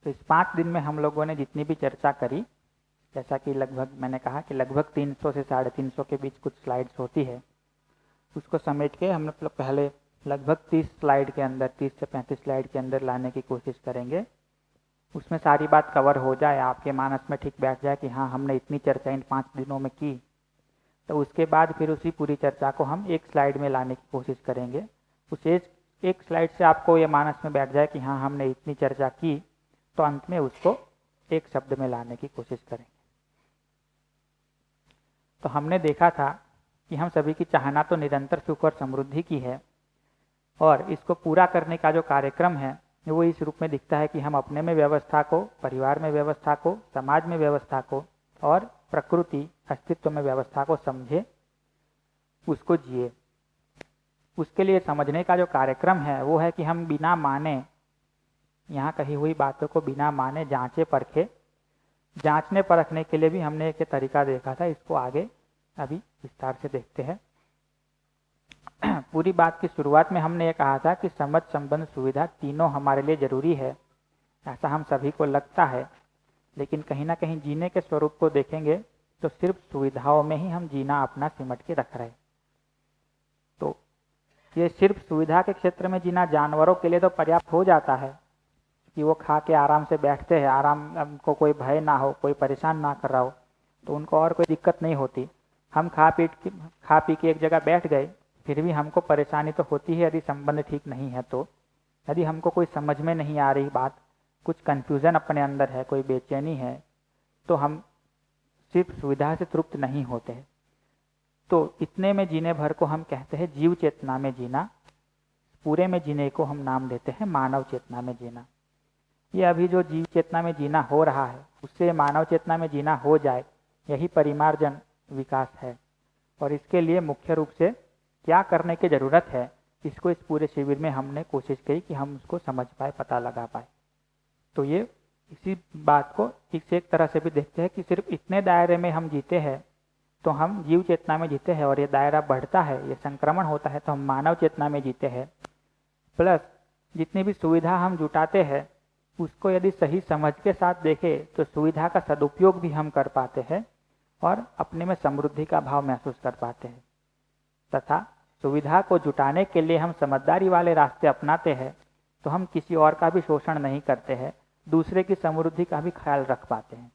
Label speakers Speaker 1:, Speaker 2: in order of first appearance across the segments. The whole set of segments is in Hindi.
Speaker 1: तो इस 5 दिन में हम लोगों ने जितनी भी चर्चा करी, जैसा कि लगभग मैंने कहा कि लगभग 300 से 350 के बीच कुछ स्लाइड्स होती है, उसको समेट के हम लोग पहले लगभग 30 स्लाइड के अंदर, 30 से 35 स्लाइड के अंदर लाने की कोशिश करेंगे। उसमें सारी बात कवर हो जाए, आपके मानस में ठीक बैठ जाए कि हाँ हमने इतनी चर्चा इन 5 दिनों में की, तो उसके बाद फिर उसी पूरी चर्चा को हम एक स्लाइड में लाने की कोशिश करेंगे। उस एक स्लाइड से आपको ये मानस में बैठ जाए कि हाँ हमने इतनी चर्चा की, तो अंत में उसको एक शब्द में लाने की कोशिश करेंगे। तो हमने देखा था कि हम सभी की चाहना तो निरंतर सुख और समृद्धि की है, और इसको पूरा करने का जो कार्यक्रम है वो इस रूप में दिखता है कि हम अपने में व्यवस्था को, परिवार में व्यवस्था को, समाज में व्यवस्था को और प्रकृति अस्तित्व में व्यवस्था को समझे, उसको जिए। उसके लिए समझने का जो कार्यक्रम है वो है कि हम बिना माने, यहाँ कही हुई बातों को बिना माने जांचे परखे, जांचने परखने के लिए भी हमने एक तरीका देखा था, इसको आगे अभी विस्तार से देखते हैं। पूरी बात की शुरुआत में हमने ये कहा था कि समझ, संबंध, सुविधा तीनों हमारे लिए जरूरी है, ऐसा हम सभी को लगता है, लेकिन कहीं ना कहीं जीने के स्वरूप को देखेंगे तो सिर्फ सुविधाओं में ही हम जीना अपना सिमट के रख रहे हैं। तो ये सिर्फ सुविधा के क्षेत्र में जीना जानवरों के लिए तो पर्याप्त हो जाता है कि वो खा के आराम से बैठते हैं, आराम को कोई भय ना हो, कोई परेशान ना कर रहा हो, तो उनको और कोई दिक्कत नहीं होती। हम खा पी के एक जगह बैठ गए, फिर भी हमको परेशानी तो होती है यदि संबंध ठीक नहीं है। तो यदि हमको कोई समझ में नहीं आ रही बात, कुछ कन्फ्यूजन अपने अंदर है, कोई बेचैनी है, तो हम सिर्फ सुविधा से तृप्त नहीं होते हैं। तो इतने में जीने भर को हम कहते हैं जीव चेतना में जीना, पूरे में जीने को हम नाम देते हैं मानव चेतना में जीना। ये अभी जो जीव चेतना में जीना हो रहा है, उससे मानव चेतना में जीना हो जाए, यही परिमार्जन विकास है। और इसके लिए मुख्य रूप से क्या करने की जरूरत है, इसको इस पूरे शिविर में हमने कोशिश की कि हम उसको समझ पाए, पता लगा पाए। तो ये इसी बात को एक तरह से भी देखते हैं कि सिर्फ इतने दायरे में हम जीते हैं तो हम जीव चेतना में जीते हैं, और ये दायरा बढ़ता है, ये संक्रमण होता है तो हम मानव चेतना में जीते हैं। प्लस जितनी भी सुविधा हम जुटाते हैं उसको यदि सही समझ के साथ देखें तो सुविधा का सदुपयोग भी हम कर पाते हैं और अपने में समृद्धि का भाव महसूस कर पाते हैं। तथा सुविधा को जुटाने के लिए हम समझदारी वाले रास्ते अपनाते हैं तो हम किसी और का भी शोषण नहीं करते हैं, दूसरे की समृद्धि का भी ख्याल रख पाते हैं।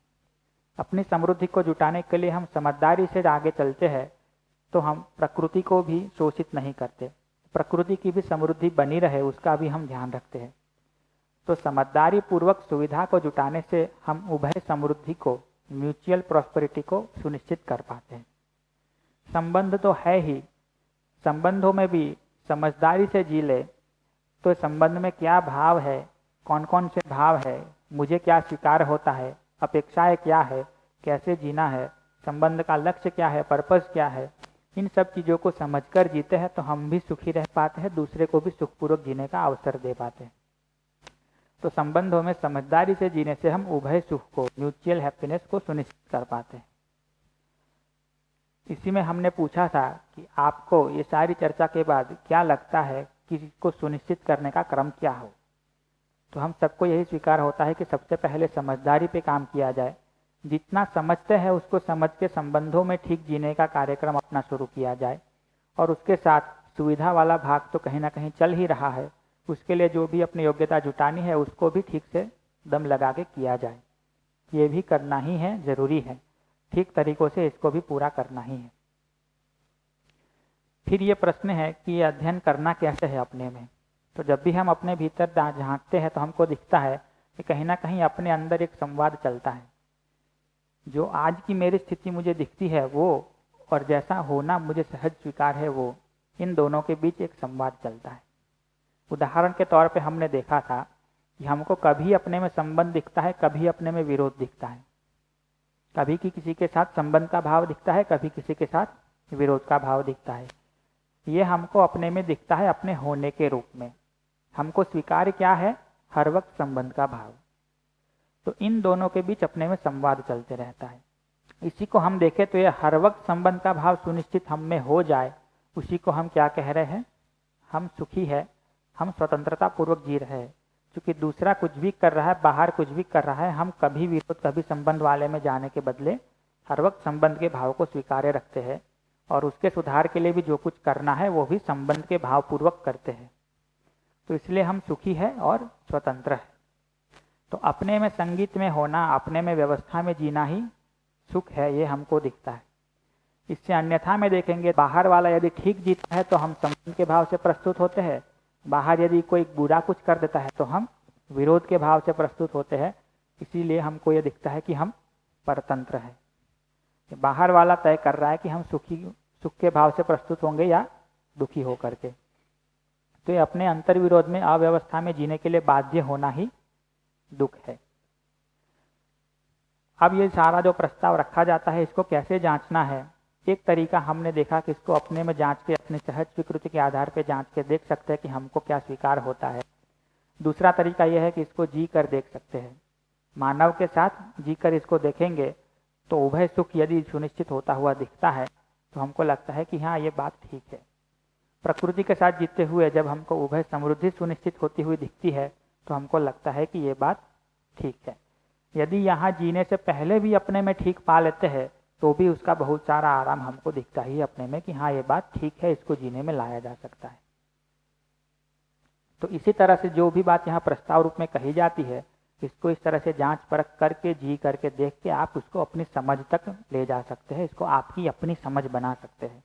Speaker 1: अपनी समृद्धि को जुटाने के लिए हम समझदारी से आगे चलते हैं तो हम प्रकृति को भी शोषित नहीं करते, प्रकृति की भी समृद्धि बनी रहे उसका भी हम ध्यान रखते हैं। तो समझदारी पूर्वक सुविधा को जुटाने से हम उभय समृद्धि को, म्यूचुअल प्रॉस्पेरिटी को सुनिश्चित कर पाते हैं। संबंध तो है ही, संबंधों में भी समझदारी से जी ले तो संबंध में क्या भाव है, कौन कौन से भाव है, मुझे क्या स्वीकार होता है, अपेक्षाएं क्या है, कैसे जीना है, संबंध का लक्ष्य क्या है, पर्पस क्या है, इन सब चीज़ों को समझकर जीते हैं तो हम भी सुखी रह पाते हैं, दूसरे को भी सुखपूर्वक जीने का अवसर दे पाते हैं। तो संबंधों में समझदारी से जीने से हम उभय सुख को, म्यूचुअल हैप्पीनेस को सुनिश्चित कर पाते हैं। इसी में हमने पूछा था कि आपको ये सारी चर्चा के बाद क्या लगता है कि इसको सुनिश्चित करने का क्रम क्या हो। तो हम सबको यही स्वीकार होता है कि सबसे पहले समझदारी पे काम किया जाए, जितना समझते हैं उसको समझ के संबंधों में ठीक जीने का कार्यक्रम अपना शुरू किया जाए, और उसके साथ सुविधा वाला भाग तो कहीं ना कहीं चल ही रहा है, उसके लिए जो भी अपनी योग्यता जुटानी है उसको भी ठीक से दम लगा के किया जाए। ये भी करना ही है, जरूरी है, ठीक तरीकों से इसको भी पूरा करना ही है। फिर ये प्रश्न है कि ये अध्ययन करना कैसे है अपने में। तो जब भी हम अपने भीतर झांकते हैं तो हमको दिखता है कि कहीं ना कहीं अपने अंदर एक संवाद चलता है। जो आज की मेरी स्थिति मुझे दिखती है वो, और जैसा होना मुझे सहज स्वीकार है वो, इन दोनों के बीच एक संवाद चलता है। उदाहरण के तौर पे हमने देखा था कि हमको कभी अपने में संबंध दिखता है, कभी अपने में विरोध दिखता है, कभी किसी के साथ संबंध का भाव दिखता है, कभी किसी के साथ विरोध का भाव दिखता है। ये हमको अपने में दिखता है अपने होने के रूप में। हमको स्वीकार क्या है, हर वक्त संबंध का भाव। तो इन दोनों के बीच अपने में संवाद चलते रहता है। इसी को हम देखें तो ये हर वक्त संबंध का भाव सुनिश्चित हम में हो जाए, उसी को हम क्या कह रहे हैं, हम सुखी है, हम स्वतंत्रता पूर्वक जी रहे हैं। क्योंकि दूसरा कुछ भी कर रहा है, बाहर कुछ भी कर रहा है, हम कभी विरोध कभी संबंध वाले में जाने के बदले हर वक्त संबंध के भाव को स्वीकार्य रखते हैं और उसके सुधार के लिए भी जो कुछ करना है वो भी संबंध के भाव पूर्वक करते हैं। तो इसलिए हम सुखी है और स्वतंत्र है। तो अपने में संगीत में होना, अपने में व्यवस्था में जीना ही सुख है, ये हमको दिखता है। इससे अन्यथा में देखेंगे, बाहर वाला यदि ठीक जीता है तो हम संबंध के भाव से प्रस्तुत होते हैं, बाहर यदि कोई बुरा कुछ कर देता है तो हम विरोध के भाव से प्रस्तुत होते हैं। इसीलिए हमको ये दिखता है कि हम परतंत्र हैं। बाहर वाला तय कर रहा है कि हम सुख के भाव से प्रस्तुत होंगे या दुखी होकर के। तो ये अपने अंतर विरोध में अव्यवस्था में जीने के लिए बाध्य होना ही दुख है। अब ये सारा जो प्रस्ताव रखा जाता है, इसको कैसे जांचना है? एक तरीका हमने देखा कि इसको अपने में जांच के, अपनी सहज स्वीकृति के आधार पर जांच के देख सकते हैं कि हमको क्या स्वीकार होता है। दूसरा तरीका यह है कि इसको जी कर देख सकते हैं। मानव के साथ जी कर इसको देखेंगे तो उभय सुख यदि सुनिश्चित होता हुआ दिखता है तो हमको लगता है कि हाँ, ये बात ठीक है। प्रकृति के साथ जीते हुए जब हमको उभय समृद्धि सुनिश्चित होती हुई दिखती है तो हमको लगता है कि ये बात ठीक है। यदि यहाँ जीने से पहले भी अपने में ठीक पा लेते हैं तो भी उसका बहुत सारा आराम हमको दिखता ही अपने में कि हाँ, ये बात ठीक है, इसको जीने में लाया जा सकता है। तो इसी तरह से जो भी बात यहाँ प्रस्ताव रूप में कही जाती है, इसको इस तरह से जांच परख करके, जी करके, देख के आप उसको अपनी समझ तक ले जा सकते हैं, इसको आपकी अपनी समझ बना सकते हैं।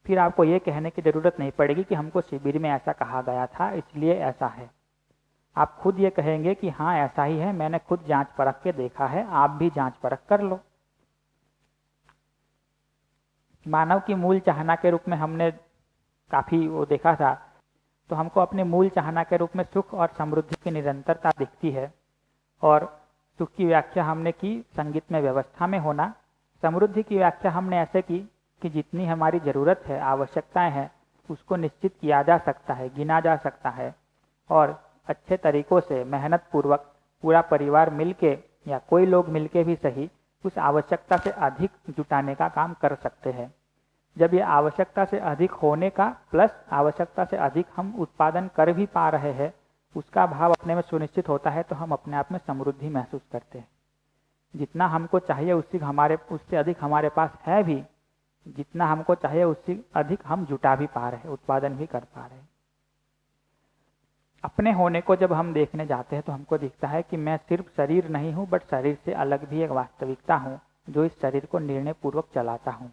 Speaker 1: फिर आपको ये कहने की जरूरत नहीं पड़ेगी कि हमको शिविर में ऐसा कहा गया था इसलिए ऐसा है। आप खुद ये कहेंगे कि हाँ, ऐसा ही है, मैंने खुद जांच परख के देखा है, आप भी जांच परख कर लो। मानव की मूल चाहना के रूप में हमने काफी वो देखा था, तो हमको अपने मूल चाहना के रूप में सुख और समृद्धि की निरंतरता दिखती है। और सुख की व्याख्या हमने की संगीत में व्यवस्था में होना। समृद्धि की व्याख्या हमने ऐसे की कि जितनी हमारी जरूरत है, आवश्यकताएं हैं, उसको निश्चित किया जा सकता है, गिना जा सकता है और अच्छे तरीकों से मेहनत पूर्वक पूरा परिवार मिलके या कोई लोग मिलके भी सही उस आवश्यकता से अधिक जुटाने का काम कर सकते हैं। जब ये आवश्यकता से अधिक होने का प्लस आवश्यकता से अधिक हम उत्पादन कर भी पा रहे हैं, उसका भाव अपने में सुनिश्चित होता है तो हम अपने आप में समृद्धि महसूस करते हैं। जितना हमको चाहिए उससे अधिक हमारे पास है भी, जितना हमको चाहिए उससे अधिक हम जुटा भी पा रहे हैं, उत्पादन भी कर पा रहे हैं। अपने होने को जब हम देखने जाते हैं तो हमको दिखता है कि मैं सिर्फ शरीर नहीं हूँ, बट शरीर से अलग भी एक वास्तविकता हूँ जो इस शरीर को निर्णय पूर्वक चलाता हूँ।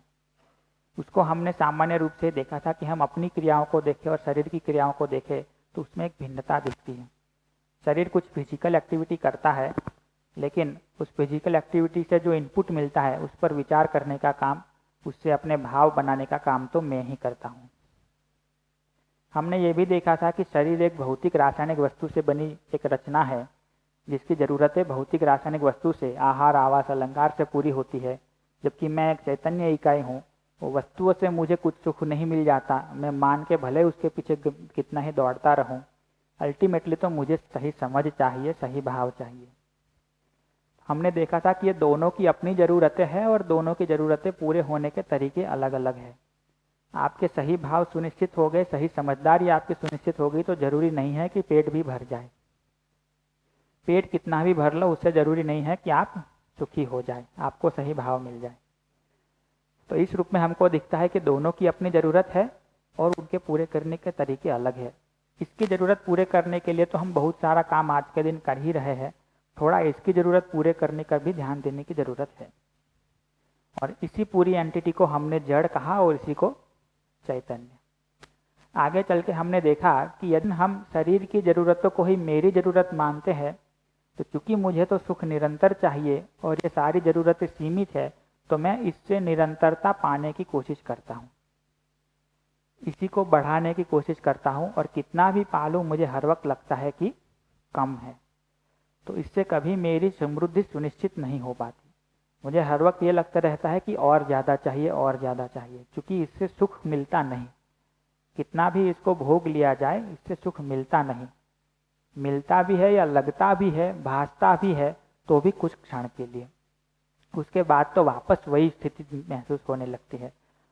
Speaker 1: उसको हमने सामान्य रूप से देखा था कि हम अपनी क्रियाओं को देखें और शरीर की क्रियाओं को देखें तो उसमें एक भिन्नता दिखती है। शरीर कुछ फिजिकल एक्टिविटी करता है, लेकिन उस फिजिकल एक्टिविटी से जो इनपुट मिलता है उस पर विचार करने का काम, उससे अपने भाव बनाने का काम तो मैं ही करता हूँ। हमने ये भी देखा था कि शरीर एक भौतिक रासायनिक वस्तु से बनी एक रचना है जिसकी जरूरतें भौतिक रासायनिक वस्तु से, आहार, आवास, अलंकार से पूरी होती है, जबकि मैं एक चैतन्य इकाई हूँ। वो वस्तुओं से मुझे कुछ सुख नहीं मिल जाता, मैं मान के भले उसके पीछे कितना ही दौड़ता रहूं, अल्टीमेटली तो मुझे सही समझ चाहिए, सही भाव चाहिए। हमने देखा था कि ये दोनों की अपनी जरूरतें हैं और दोनों की जरूरतें पूरे होने के तरीके अलग अलग है। आपके सही भाव सुनिश्चित हो गए, सही समझदारी आपकी सुनिश्चित हो गई तो जरूरी नहीं है कि पेट भी भर जाए। पेट कितना भी भर लो उससे जरूरी नहीं है कि आप सुखी हो जाए, आपको सही भाव मिल जाए। तो इस रूप में हमको दिखता है कि दोनों की अपनी जरूरत है और उनके पूरे करने के तरीके अलग है। इसकी जरूरत पूरे करने के लिए तो हम बहुत सारा काम आज के दिन कर ही रहे हैं, थोड़ा इसकी जरूरत पूरे करने का भी ध्यान देने की जरूरत है। और इसी पूरी एंटिटी को हमने जड़ कहा और इसी को चैतन्य। आगे चल के हमने देखा कि यदि हम शरीर की जरूरतों को ही मेरी जरूरत मानते हैं तो चूंकि मुझे तो सुख निरंतर चाहिए और ये सारी जरूरतें सीमित है, तो मैं इससे निरंतरता पाने की कोशिश करता हूँ, इसी को बढ़ाने की कोशिश करता हूँ और कितना भी पालूं मुझे हर वक्त लगता है कि कम है। तो इससे कभी मेरी समृद्धि सुनिश्चित नहीं हो पाती। मुझे हर वक्त ये लगता रहता है कि और ज़्यादा चाहिए, और ज़्यादा चाहिए, क्योंकि इससे सुख मिलता नहीं। कितना भी इसको भोग लिया जाए इससे सुख मिलता नहीं। मिलता भी है या लगता भी है, भासता भी है, तो भी कुछ क्षण के लिए, उसके बाद तो वापस वही स्थिति महसूस होने लगती है।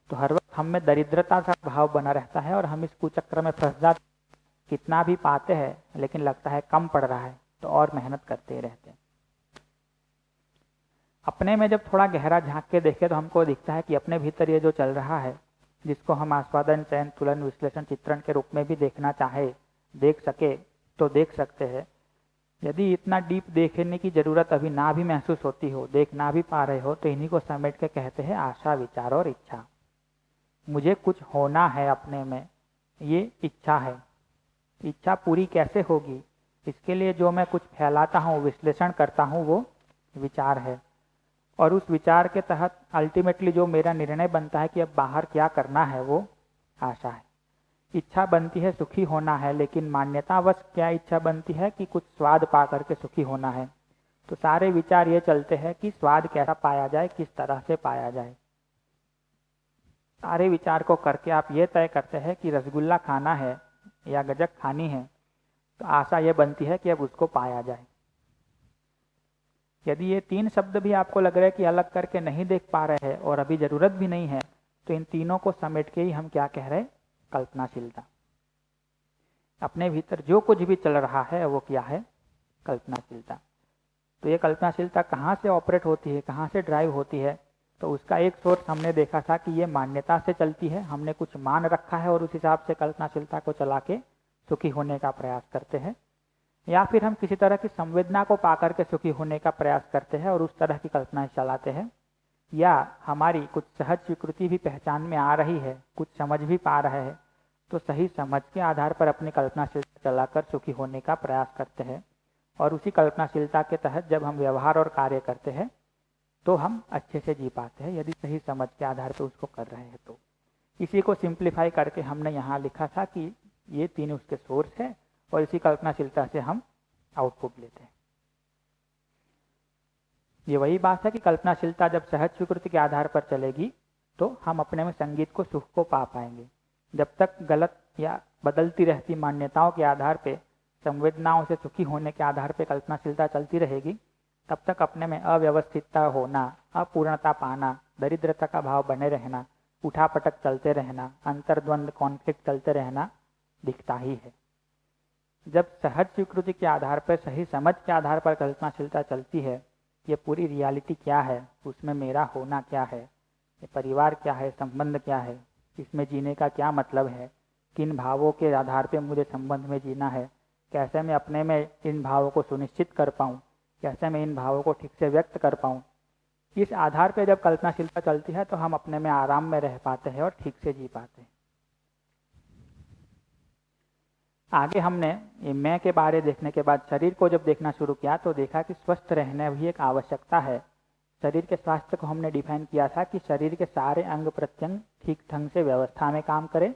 Speaker 1: तो हर वक्त हम में दरिद्रता का भाव बना रहता है और हम इस कुचक्र में फंस जाते। कितना भी पाते हैं लेकिन लगता है कम पड़ रहा है तो और मेहनत करते रहते हैं। अपने में जब थोड़ा गहरा झांक के देखें तो हमको दिखता है कि अपने भीतर ये जो चल रहा है, जिसको हम आस्वादन, चयन, तुलन, विश्लेषण, चित्रण के रूप में भी देखना चाहे, देख सके तो देख सकते हैं। यदि इतना डीप देखने की जरूरत अभी ना भी महसूस होती हो, देख ना भी पा रहे हो, तो इन्हीं को समेट के कहते हैं आशा, विचार और इच्छा। मुझे कुछ होना है अपने में, ये इच्छा है। इच्छा पूरी कैसे होगी, इसके लिए जो मैं कुछ फैलाता हूँ, विश्लेषण करता हूँ, वो विचार है। और उस विचार के तहत अल्टीमेटली जो मेरा निर्णय बनता है कि अब बाहर क्या करना है, वो आशा है। इच्छा बनती है सुखी होना है, लेकिन मान्यतावश क्या इच्छा बनती है कि कुछ स्वाद पा करके सुखी होना है। तो सारे विचार ये चलते हैं कि स्वाद कैसा पाया जाए, किस तरह से पाया जाए। सारे विचार को करके आप ये तय करते हैं कि रसगुल्ला खाना है या गजक खानी है, तो आशा ये बनती है कि अब उसको पाया जाए। यदि ये तीन शब्द भी आपको लग रहा है कि अलग करके नहीं देख पा रहे हैं और अभी जरूरत भी नहीं है, तो इन तीनों को समेट के ही हम क्या कह रहे हैं, कल्पनाशीलता। अपने भीतर जो कुछ भी चल रहा है वो क्या है, कल्पनाशीलता। तो ये कल्पनाशीलता कहाँ से ऑपरेट होती है, कहाँ से ड्राइव होती है? तो उसका एक सोर्स हमने देखा था कि ये मान्यता से चलती है। हमने कुछ मान रखा है और उस हिसाब से कल्पनाशीलता को चला के सुखी होने का प्रयास करते हैं, या फिर हम किसी तरह की संवेदना को पाकर के सुखी होने का प्रयास करते हैं और उस तरह की कल्पनाएं चलाते हैं, या हमारी कुछ सहज स्वीकृति भी पहचान में आ रही है, कुछ समझ भी पा रहे हैं, तो सही समझ के आधार पर अपनी कल्पनाशीलता चलाकर सुखी होने का प्रयास करते हैं। और उसी कल्पनाशीलता के तहत जब हम व्यवहार और कार्य करते हैं तो हम अच्छे से जी पाते हैं, यदि सही समझ के आधार पर उसको कर रहे हैं तो। इसी को सिंप्लीफाई करके हमने यहाँ लिखा था कि ये तीन उसके सोर्स है और इसी कल्पनाशीलता से हम आउटपुट लेते हैं। ये वही बात है कि कल्पनाशीलता जब सहज स्वीकृति के आधार पर चलेगी तो हम अपने में संगीत को, सुख को पा पाएंगे। जब तक गलत या बदलती रहती मान्यताओं के आधार पे, संवेदनाओं से सुखी होने के आधार पे कल्पनाशीलता चलती रहेगी, तब तक अपने में अव्यवस्थितता होना, अपूर्णता पाना, दरिद्रता का भाव बने रहना, उठापटक चलते रहना, अंतर्द्वंद, कॉन्फ्लिक्ट चलते रहना दिखता ही है। जब सहज स्वीकृति के आधार पर, सही समझ के आधार पर कल्पनाशीलता चलती है, ये पूरी रियलिटी क्या है, उसमें मेरा होना क्या है, ये परिवार क्या है, संबंध क्या है, इसमें जीने का क्या मतलब है, किन भावों के आधार पर मुझे संबंध में जीना है, कैसे मैं अपने में इन भावों को सुनिश्चित कर पाऊँ, कैसे मैं इन भावों को ठीक से व्यक्त कर पाऊँ। इस आधार पर जब कल्पनाशीलता चलती है तो हम अपने में आराम में रह पाते हैं और ठीक से जी पाते हैं। आगे हमने ये मैं के बारे देखने के बाद शरीर को जब देखना शुरू किया तो देखा कि स्वस्थ रहना भी एक आवश्यकता है। शरीर के स्वास्थ्य को हमने डिफाइन किया था कि शरीर के सारे अंग प्रत्यंग ठीक ढंग से व्यवस्था में काम करे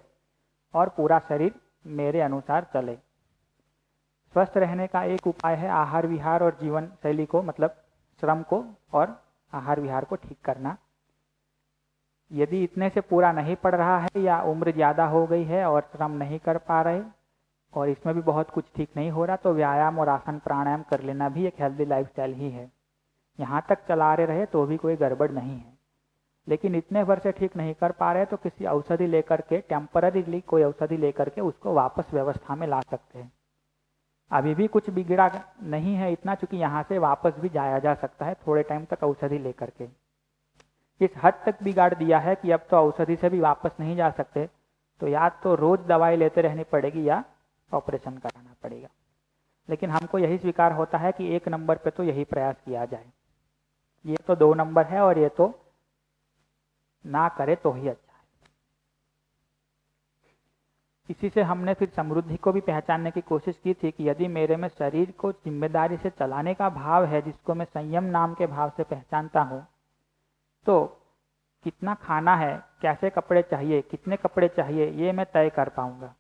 Speaker 1: और पूरा शरीर मेरे अनुसार चले। स्वस्थ रहने का एक उपाय है आहार विहार और जीवन शैली को, मतलब श्रम को और आहार विहार को ठीक करना। यदि इतने से पूरा नहीं पड़ रहा है या उम्र ज़्यादा हो गई है और श्रम नहीं कर पा रहे और इसमें भी बहुत कुछ ठीक नहीं हो रहा, तो व्यायाम और आसन प्राणायाम कर लेना भी एक हेल्दी लाइफस्टाइल ही है। यहाँ तक चला रहे तो भी कोई गड़बड़ नहीं है। लेकिन इतने वर्ष से ठीक नहीं कर पा रहे तो किसी औषधि लेकर के, टेम्पररीली कोई औषधि लेकर के उसको वापस व्यवस्था में ला सकते हैं। अभी भी कुछ बिगड़ा नहीं है इतना, चूंकि यहाँ से वापस भी जाया जा सकता है थोड़े टाइम तक औषधि लेकर के। इस हद तक बिगाड़ दिया है कि अब तो औषधि से भी वापस नहीं जा सकते, तो या तो रोज दवाई लेते रहनी पड़ेगी या ऑपरेशन कराना पड़ेगा। लेकिन हमको यही स्वीकार होता है कि एक नंबर पे तो यही प्रयास किया जाए, ये तो 2 नंबर है और ये तो ना करे तो ही अच्छा है। इसी से हमने फिर समृद्धि को भी पहचानने की कोशिश की थी कि यदि मेरे में शरीर को जिम्मेदारी से चलाने का भाव है, जिसको मैं संयम नाम के भाव से पहचानता हूँ, तो कितना खाना है, कैसे कपड़े चाहिए, कितने कपड़े चाहिए, ये मैं तय कर पाऊंगा।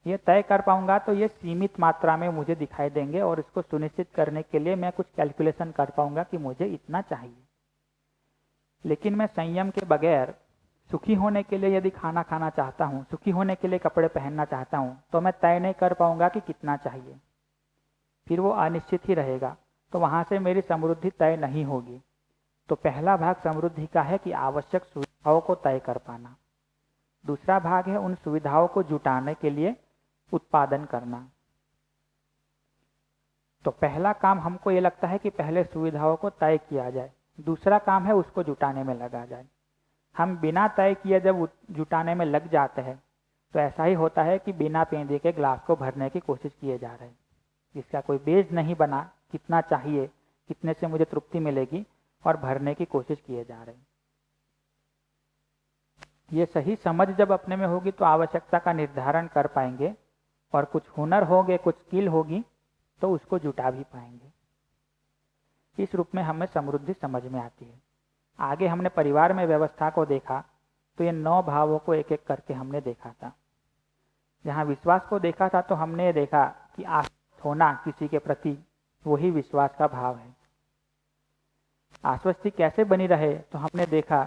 Speaker 1: ये तय कर पाऊंगा तो ये सीमित मात्रा में मुझे दिखाई देंगे और इसको सुनिश्चित करने के लिए मैं कुछ कैलकुलेशन कर पाऊंगा कि मुझे इतना चाहिए। लेकिन मैं संयम के बगैर सुखी होने के लिए यदि खाना खाना चाहता हूँ, सुखी होने के लिए कपड़े पहनना चाहता हूँ, तो मैं तय नहीं कर पाऊंगा कि कितना चाहिए, फिर वो अनिश्चित ही रहेगा, तो वहां से मेरी समृद्धि तय नहीं होगी। तो पहला भाग समृद्धि का है कि आवश्यक सुविधाओं को तय कर पाना। दूसरा भाग है उन सुविधाओं को जुटाने के लिए उत्पादन करना। तो पहला काम हमको ये लगता है कि पहले सुविधाओं को तय किया जाए, दूसरा काम है उसको जुटाने में लगा जाए। हम बिना तय किए जब जुटाने में लग जाते हैं तो ऐसा ही होता है कि बिना पेंदे के ग्लास को भरने की कोशिश किए जा रहे हैं, इसका कोई बेस नहीं बना, कितना चाहिए, कितने से मुझे तृप्ति मिलेगी, और भरने की कोशिश किए जा रहे हैं। ये सही समझ जब अपने में होगी तो आवश्यकता का निर्धारण कर पाएंगे, और कुछ हुनर होंगे, कुछ स्किल होगी तो उसको जुटा भी पाएंगे। इस रूप में हमें समृद्धि समझ में आती है। आगे हमने परिवार में व्यवस्था को देखा तो ये 9 भावों को एक एक करके हमने देखा था। जहाँ विश्वास को देखा था तो हमने ये देखा कि आश्वस्त होना किसी के प्रति वही विश्वास का भाव है। आश्वस्ति कैसे बनी रहे तो हमने देखा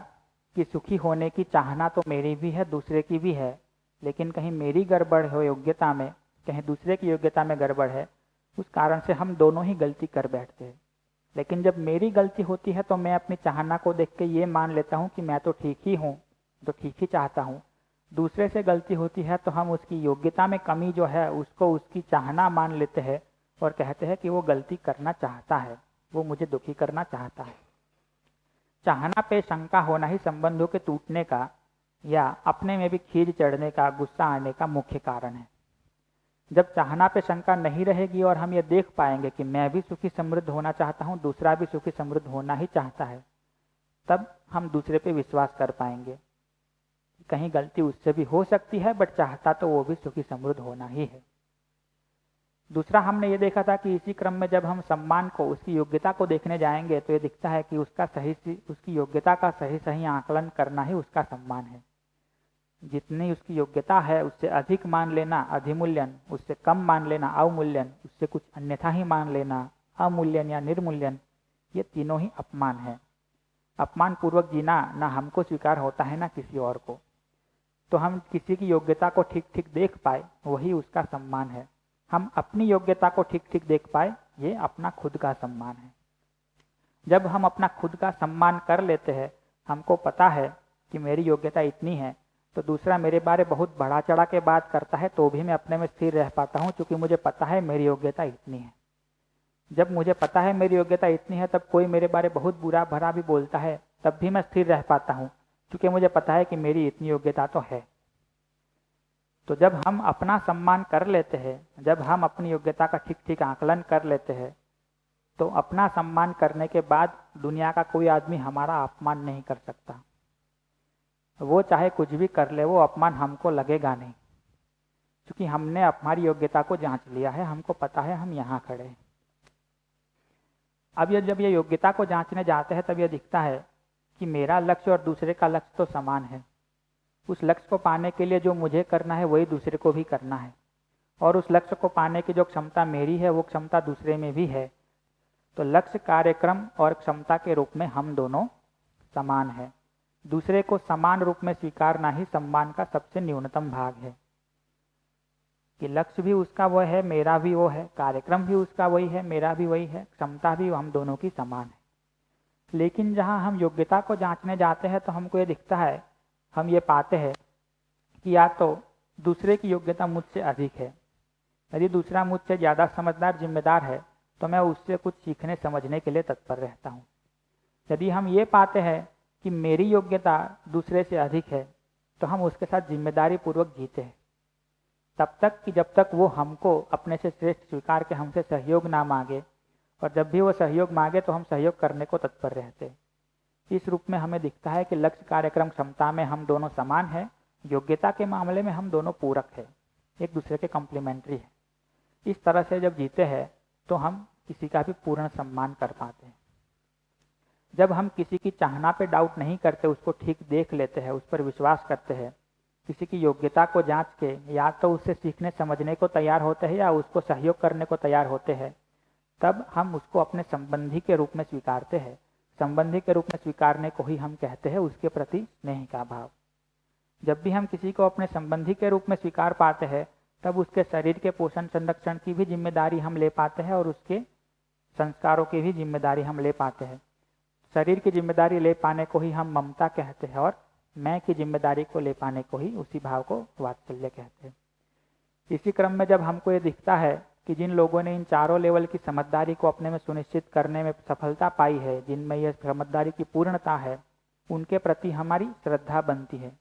Speaker 1: कि सुखी होने की चाहना तो मेरी भी है, दूसरे की भी है, लेकिन कहीं मेरी गड़बड़ हो योग्यता में, कहीं दूसरे की योग्यता में गड़बड़ है, उस कारण से हम दोनों ही गलती कर बैठते हैं। लेकिन जब मेरी गलती होती है तो मैं अपनी चाहना को देख के ये मान लेता हूँ कि मैं तो ठीक ही हूँ, तो ठीक ही चाहता हूँ। दूसरे से गलती होती है तो हम उसकी योग्यता में कमी जो है उसको उसकी चाहना मान लेते हैं और कहते हैं कि वो गलती करना चाहता है, वो मुझे दुखी करना चाहता है। चाहना पे शंका होना ही संबंधों के टूटने का या अपने में भी खीज चढ़ने का, गुस्सा आने का मुख्य कारण है। जब चाहना पे शंका नहीं रहेगी और हम ये देख पाएंगे कि मैं भी सुखी समृद्ध होना चाहता हूँ, दूसरा भी सुखी समृद्ध होना ही चाहता है, तब हम दूसरे पे विश्वास कर पाएंगे। कहीं गलती उससे भी हो सकती है, बट चाहता तो वो भी सुखी समृद्ध होना ही है। दूसरा हमने ये देखा था कि इसी क्रम में जब हम सम्मान को, उसकी योग्यता को देखने जाएंगे तो ये दिखता है कि उसकी योग्यता का सही आकलन करना ही उसका सम्मान है। जितनी उसकी योग्यता है उससे अधिक मान लेना अधिमूल्यन, उससे कम मान लेना अवमूल्यन, उससे कुछ अन्यथा ही मान लेना अमूल्यन या निर्मूल्यन, ये तीनों ही अपमान है। अपमान पूर्वक जीना ना हमको स्वीकार होता है ना किसी और को। तो हम किसी की योग्यता को ठीक ठीक देख पाए वही उसका सम्मान है। हम अपनी योग्यता को ठीक ठीक देख पाए ये अपना खुद का सम्मान है। जब हम अपना खुद का सम्मान कर लेते हैं, हमको पता है कि मेरी योग्यता इतनी है, तो दूसरा मेरे बारे बहुत बढ़ा चढ़ा के बात करता है तो भी मैं अपने में स्थिर रह पाता हूँ, क्योंकि मुझे पता है मेरी योग्यता इतनी है। जब मुझे पता है मेरी योग्यता इतनी है, तब कोई मेरे बारे बहुत बुरा भरा भी बोलता है तब भी मैं स्थिर रह पाता हूँ, क्योंकि मुझे पता है कि मेरी इतनी योग्यता तो है। तो जब हम अपना सम्मान कर लेते हैं, जब हम अपनी योग्यता का ठीक ठीक आकलन कर लेते हैं, तो अपना सम्मान करने के बाद दुनिया का कोई आदमी हमारा अपमान नहीं कर सकता। वो चाहे कुछ भी कर ले, वो अपमान हमको लगेगा नहीं, क्योंकि हमने हमारी योग्यता को जांच लिया है, हमको पता है हम यहाँ खड़े हैं। अब जब ये योग्यता को जांचने जाते हैं तब ये दिखता है कि मेरा लक्ष्य और दूसरे का लक्ष्य तो समान है। उस लक्ष्य को पाने के लिए जो मुझे करना है वही दूसरे को भी करना है, और उस लक्ष्य को पाने की जो क्षमता मेरी है वो क्षमता दूसरे में भी है। तो लक्ष्य, कार्यक्रम और क्षमता के रूप में हम दोनों समान हैं। दूसरे को समान रूप में स्वीकारना ही सम्मान का सबसे न्यूनतम भाग है, कि लक्ष्य भी उसका वह है, मेरा भी वो है, कार्यक्रम भी उसका वही है, मेरा भी वही है, क्षमता भी हम दोनों की समान है। लेकिन जहाँ हम योग्यता को जांचने जाते हैं तो हमको ये दिखता है, हम ये पाते हैं कि या तो दूसरे की योग्यता मुझसे अधिक है। यदि दूसरा मुझसे ज़्यादा समझदार, जिम्मेदार है तो मैं उससे कुछ सीखने समझने के लिए तत्पर रहता हूँ। यदि हम ये पाते हैं कि मेरी योग्यता दूसरे से अधिक है तो हम उसके साथ जिम्मेदारी पूर्वक जीते हैं, तब तक कि जब तक वो हमको अपने से श्रेष्ठ स्वीकार के हमसे सहयोग ना मांगे, और जब भी वो सहयोग मांगे तो हम सहयोग करने को तत्पर रहते हैं। इस रूप में हमें दिखता है कि लक्ष्य, कार्यक्रम, क्षमता में हम दोनों समान हैं, योग्यता के मामले में हम दोनों पूरक है, एक दूसरे के कॉम्प्लीमेंट्री है। इस तरह से जब जीते हैं तो हम किसी का भी पूर्ण सम्मान कर पाते हैं। जब हम किसी की चाहना पे डाउट नहीं करते, उसको ठीक देख लेते हैं, उस पर विश्वास करते हैं, किसी की योग्यता को जांच के या तो उससे सीखने समझने को तैयार होते हैं या उसको सहयोग करने को तैयार होते हैं, तब हम उसको अपने संबंधी के रूप में स्वीकारते हैं। संबंधी के रूप में स्वीकारने को ही हम कहते हैं उसके प्रति स्नेह का भाव। जब भी हम किसी को अपने संबंधी के रूप में स्वीकार पाते हैं, तब उसके शरीर के पोषण संरक्षण की भी जिम्मेदारी हम ले पाते हैं और उसके संस्कारों की भी जिम्मेदारी हम ले पाते हैं। शरीर की जिम्मेदारी ले पाने को ही हम ममता कहते हैं, और मैं की जिम्मेदारी को ले पाने को ही, उसी भाव को वात्सल्य कहते हैं। इसी क्रम में जब हमको ये दिखता है कि जिन लोगों ने इन चारों लेवल की समझदारी को अपने में सुनिश्चित करने में सफलता पाई है, जिनमें यह समझदारी की पूर्णता है, उनके प्रति हमारी श्रद्धा बनती है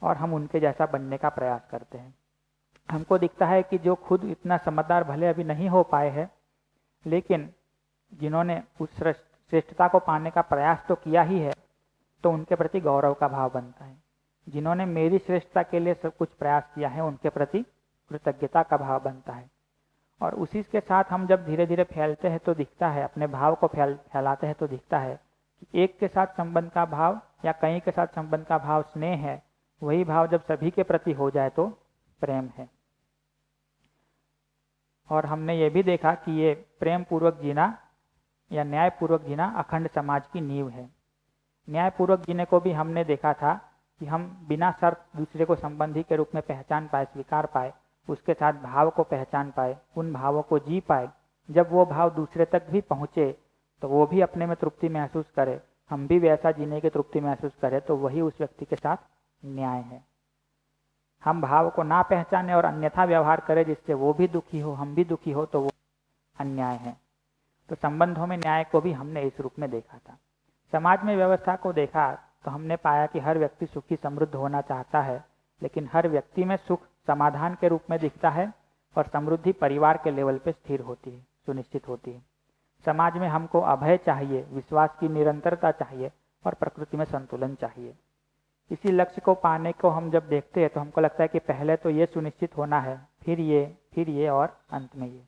Speaker 1: और हम उनके जैसा बनने का प्रयास करते हैं। हमको दिखता है कि जो खुद इतना समझदार भले अभी नहीं हो पाए हैं, लेकिन जिन्होंने उस श्रेष्ठता को पाने का प्रयास तो किया ही है, तो उनके प्रति गौरव का भाव बनता है। जिन्होंने मेरी श्रेष्ठता के लिए सब कुछ प्रयास किया है, उनके प्रति कृतज्ञता का भाव बनता है। और उसी के साथ हम जब धीरे धीरे फैलते हैं तो दिखता है, अपने भाव को फैलाते हैं तो दिखता है कि एक के साथ संबंध का भाव या कई के साथ संबंध का भाव स्नेह है, वही भाव जब सभी के प्रति हो जाए तो प्रेम है। और हमने ये भी देखा कि ये प्रेम पूर्वक जीना या न्याय पूर्वक जीना अखंड समाज की नींव है। न्याय पूर्वक जीने को भी हमने देखा था कि हम बिना शर्त दूसरे को संबंधी के रूप में पहचान पाए, स्वीकार पाए, उसके साथ भाव को पहचान पाए, उन भावों को जी पाए। जब वो भाव दूसरे तक भी पहुँचे तो वो भी अपने में तृप्ति महसूस करे, हम भी वैसा जीने की तृप्ति महसूस करें, तो वही उस व्यक्ति के साथ न्याय है। हम भाव को ना पहचाने और अन्यथा व्यवहार करें जिससे वो भी दुखी हो, हम भी दुखी हो, तो वो अन्याय है। तो संबंधों में न्याय को भी हमने इस रूप में देखा था। समाज में व्यवस्था को देखा तो हमने पाया कि हर व्यक्ति सुखी समृद्ध होना चाहता है, लेकिन हर व्यक्ति में सुख समाधान के रूप में दिखता है और समृद्धि परिवार के लेवल पे स्थिर होती है, सुनिश्चित होती है। समाज में हमको अभय चाहिए, विश्वास की निरंतरता चाहिए और प्रकृति में संतुलन चाहिए। इसी लक्ष्य को पाने को हम जब देखते हैं तो हमको लगता है कि पहले तो ये सुनिश्चित होना है, फिर ये और अंत में ये।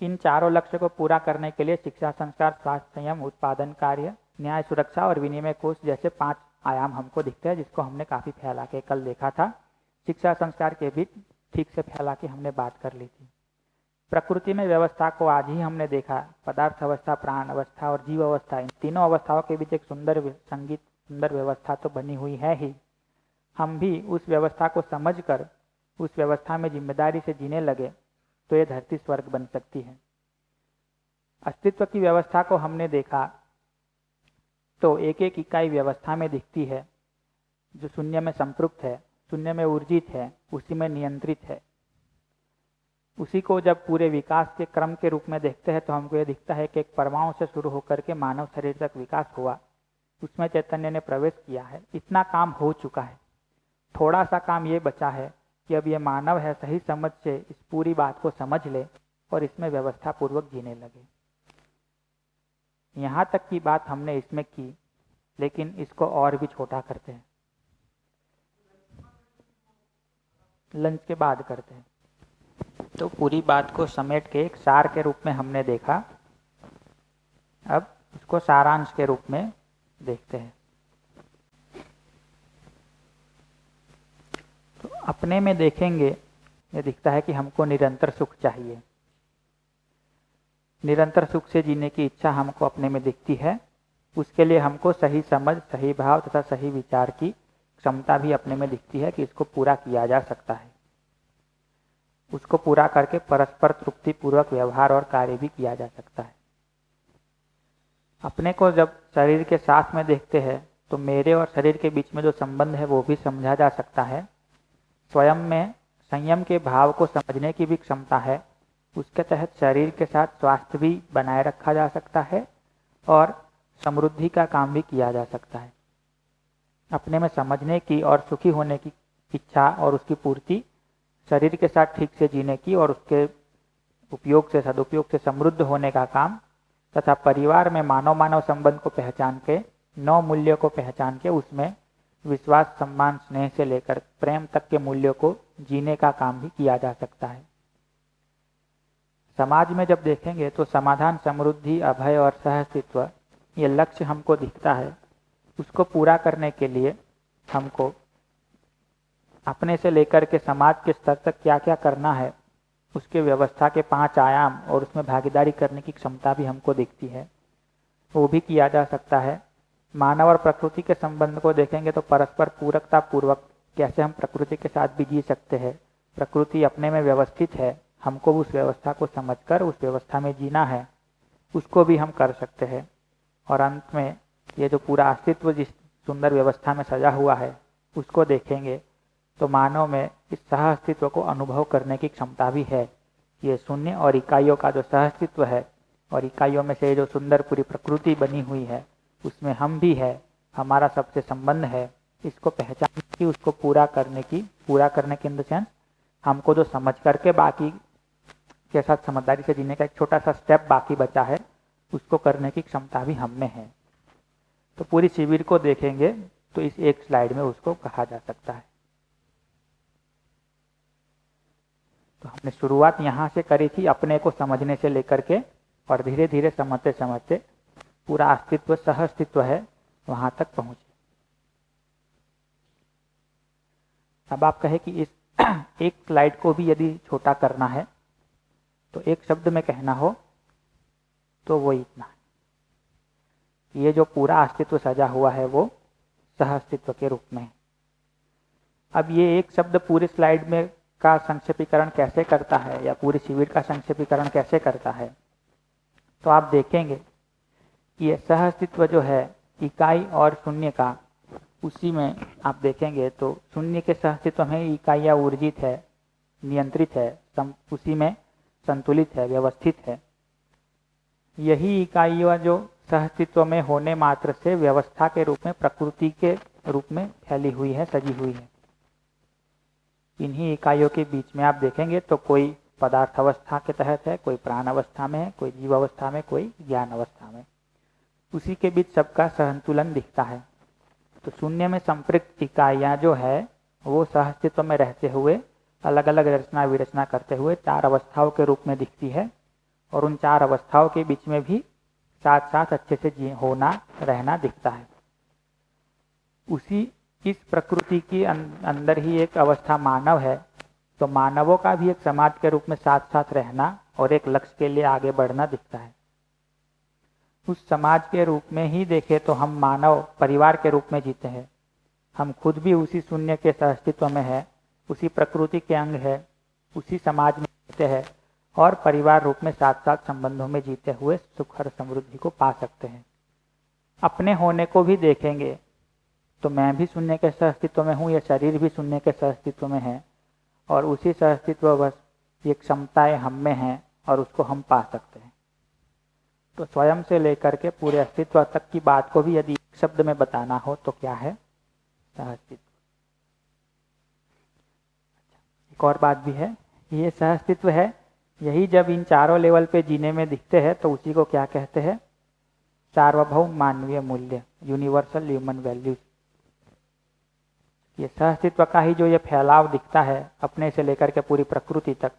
Speaker 1: इन चारों लक्ष्य को पूरा करने के लिए शिक्षा, संस्कार, स्वास्थ्य, संयम, उत्पादन कार्य, न्याय, सुरक्षा और विनिमय कोष जैसे 5 आयाम हमको दिखते हैं, जिसको हमने काफी फैला के कल देखा था। शिक्षा संस्कार के भी ठीक से फैला के हमने बात कर ली थी। प्रकृति में व्यवस्था को आज ही हमने देखा। पदार्थ अवस्था, प्राण अवस्था और जीव अवस्था, इन तीनों अवस्थाओं के बीच एक सुंदर व्यवस्था तो बनी हुई है ही। हम भी उस व्यवस्था को समझकर उस व्यवस्था में जिम्मेदारी से जीने लगे तो ये धरती स्वर्ग बन सकती है। अस्तित्व की व्यवस्था को हमने देखा तो एक एक इकाई व्यवस्था में दिखती है, जो शून्य में संपृक्त है, शून्य में ऊर्जित है, उसी में नियंत्रित है। उसी को जब पूरे विकास के क्रम के रूप में देखते हैं तो हमको ये दिखता है कि एक परमाणु से शुरू होकर के मानव शरीर तक विकास हुआ, उसमें चैतन्य ने प्रवेश किया है। इतना काम हो चुका है, थोड़ा सा काम ये बचा है कि अब ये मानव है सही समझ से इस पूरी बात को समझ ले और इसमें व्यवस्था पूर्वक जीने लगे। यहाँ तक की बात हमने इसमें की, लेकिन इसको और भी छोटा करते हैं, लंच के बाद करते हैं। तो पूरी बात को समेट के एक सार के रूप में हमने देखा, अब उसको सारांश के रूप में देखते हैं। तो अपने में देखेंगे, ये दिखता है कि हमको निरंतर सुख चाहिए। निरंतर सुख से जीने की इच्छा हमको अपने में दिखती है। उसके लिए हमको सही समझ, सही भाव तथा सही विचार की क्षमता भी अपने में दिखती है कि इसको पूरा किया जा सकता है। उसको पूरा करके परस्पर तृप्ति पूर्वक व्यवहार और कार्य भी किया जा सकता है। अपने को जब शरीर के साथ में देखते हैं तो मेरे और शरीर के बीच में जो संबंध है वो भी समझा जा सकता है। स्वयं में संयम के भाव को समझने की भी क्षमता है। उसके तहत शरीर के साथ स्वास्थ्य भी बनाए रखा जा सकता है और समृद्धि का काम भी किया जा सकता है। अपने में समझने की और सुखी होने की इच्छा और उसकी पूर्ति, शरीर के साथ ठीक से जीने की और उसके उपयोग से, सदुपयोग से समृद्ध होने का काम, तथा परिवार में मानव संबंध को पहचान के, 9 मूल्यों को पहचान के उसमें विश्वास, सम्मान, स्नेह से लेकर प्रेम तक के मूल्यों को जीने का काम भी किया जा सकता है। समाज में जब देखेंगे तो समाधान, समृद्धि, अभय और सहअस्तित्व, ये लक्ष्य हमको दिखता है। उसको पूरा करने के लिए हमको अपने से लेकर के समाज के स्तर तक क्या क्या करना है, उसके व्यवस्था के 5 आयाम और उसमें भागीदारी करने की क्षमता भी हमको दिखती है, वो भी किया जा सकता है। मानव और प्रकृति के संबंध को देखेंगे तो परस्पर पूरकता पूर्वक कैसे हम प्रकृति के साथ भी जी सकते हैं। प्रकृति अपने में व्यवस्थित है, हमको उस व्यवस्था को समझकर उस व्यवस्था में जीना है, उसको भी हम कर सकते हैं। और अंत में ये जो पूरा अस्तित्व जिस सुंदर व्यवस्था में सजा हुआ है उसको देखेंगे तो मानव में इस सह अस्तित्व को अनुभव करने की क्षमता भी है। ये शून्य और इकाइयों का जो सह अस्तित्व है और इकाइयों में से जो सुंदर पूरी प्रकृति बनी हुई है उसमें हम भी है, हमारा सबसे संबंध है। इसको पहचान की, उसको पूरा करने की इन द सेंस हमको जो समझ करके बाकी के साथ समझदारी से जीने का एक छोटा सा स्टेप बाकी बचा है, उसको करने की क्षमता भी हम में है। तो पूरी शिविर को देखेंगे तो इस एक स्लाइड में उसको कहा जा सकता है। तो हमने शुरुआत यहाँ से करी थी अपने को समझने से लेकर के, और धीरे धीरे समझते समझते पूरा अस्तित्व सह अस्तित्व है वहां तक पहुंचे। अब आप कहे कि इस एक स्लाइड को भी यदि छोटा करना है तो एक शब्द में कहना हो तो वो इतना है। ये जो पूरा अस्तित्व सजा हुआ है वो सह अस्तित्व के रूप में है। अब ये एक शब्द पूरी स्लाइड में का संक्षेपीकरण कैसे करता है या पूरी शिविर का संक्षेपीकरण कैसे करता है, तो आप देखेंगे कि ये सह अस्तित्व जो है इकाई और शून्य का, उसी में आप देखेंगे तो शून्य के सह अस्तित्व में इकाइयाँ ऊर्जित है, नियंत्रित है, उसी में संतुलित है, व्यवस्थित है। यही इकाइयाँ जो सह अस्तित्व में होने मात्र से व्यवस्था के रूप में, प्रकृति के रूप में फैली हुई है, सजी हुई है। इन्हीं इकाइयों के बीच में आप देखेंगे तो कोई पदार्थ अवस्था के तहत है, कोई प्राण अवस्था में है, कोई जीव अवस्था में, कोई ज्ञान अवस्था में। उसी के बीच सबका संतुलन दिखता है। तो शून्य में संपृक्त इकाइयाँ जो है वो सह अस्तित्व में रहते हुए अलग अलग रचना विरचना करते हुए चार अवस्थाओं के रूप में दिखती है, और उन चार अवस्थाओं के बीच में भी साथ साथ अच्छे से होना रहना दिखता है। उसी इस प्रकृति की अंदर ही एक अवस्था मानव है, तो मानवों का भी एक समाज के रूप में साथ साथ रहना और एक लक्ष्य के लिए आगे बढ़ना दिखता है। उस समाज के रूप में ही देखे तो हम मानव परिवार के रूप में जीते हैं। हम खुद भी उसी शून्य के अस्तित्व में है, उसी प्रकृति के अंग है, उसी समाज में जीते हैं और परिवार रूप में साथ साथ संबंधों में जीते हुए सुख और समृद्धि को पा सकते हैं। अपने होने को भी देखेंगे तो मैं भी शून्य के अस्तित्व में हूँ, यह शरीर भी शून्य के अस्तित्व में है, और उसी अस्तित्व बस ये क्षमताएं हम में हैं और उसको हम पा सकते हैं। तो स्वयं से लेकर के पूरे अस्तित्व तक की बात को भी यदि एक शब्द में बताना हो तो क्या है? सहअस्तित्व। एक और बात भी है, ये सहअस्तित्व है, यही जब इन चारों लेवल पे जीने में दिखते हैं तो उसी को क्या कहते हैं? सार्वभौम मानवीय मूल्य, यूनिवर्सल ह्यूमन वैल्यूज। ये सहअस्तित्व का ही जो ये फैलाव दिखता है अपने से लेकर के पूरी प्रकृति तक,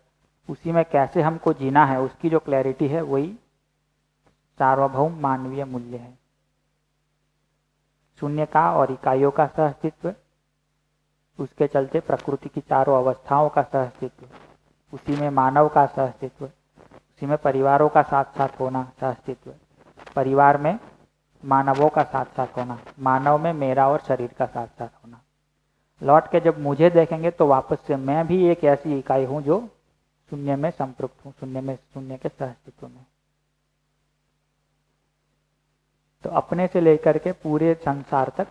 Speaker 1: उसी में कैसे हमको जीना है उसकी जो क्लैरिटी है वही सार्वभौम मानवीय मूल्य है। शून्य का और इकाइयों का सहअस्तित्व, उसके चलते प्रकृति की चारों अवस्थाओं का सहअस्तित्व, उसी में मानव का सहअस्तित्व, उसी में परिवारों का साथ साथ होना सहअस्तित्व, परिवार में मानवों का साथ साथ होना, मानव में मेरा और शरीर का साथ साथ होना। लौट के जब मुझे देखेंगे तो वापस से मैं भी एक ऐसी इकाई हूं जो शून्य में संपृक्त हूं, शून्य के सहअस्तित्व में। तो अपने से लेकर के पूरे संसार तक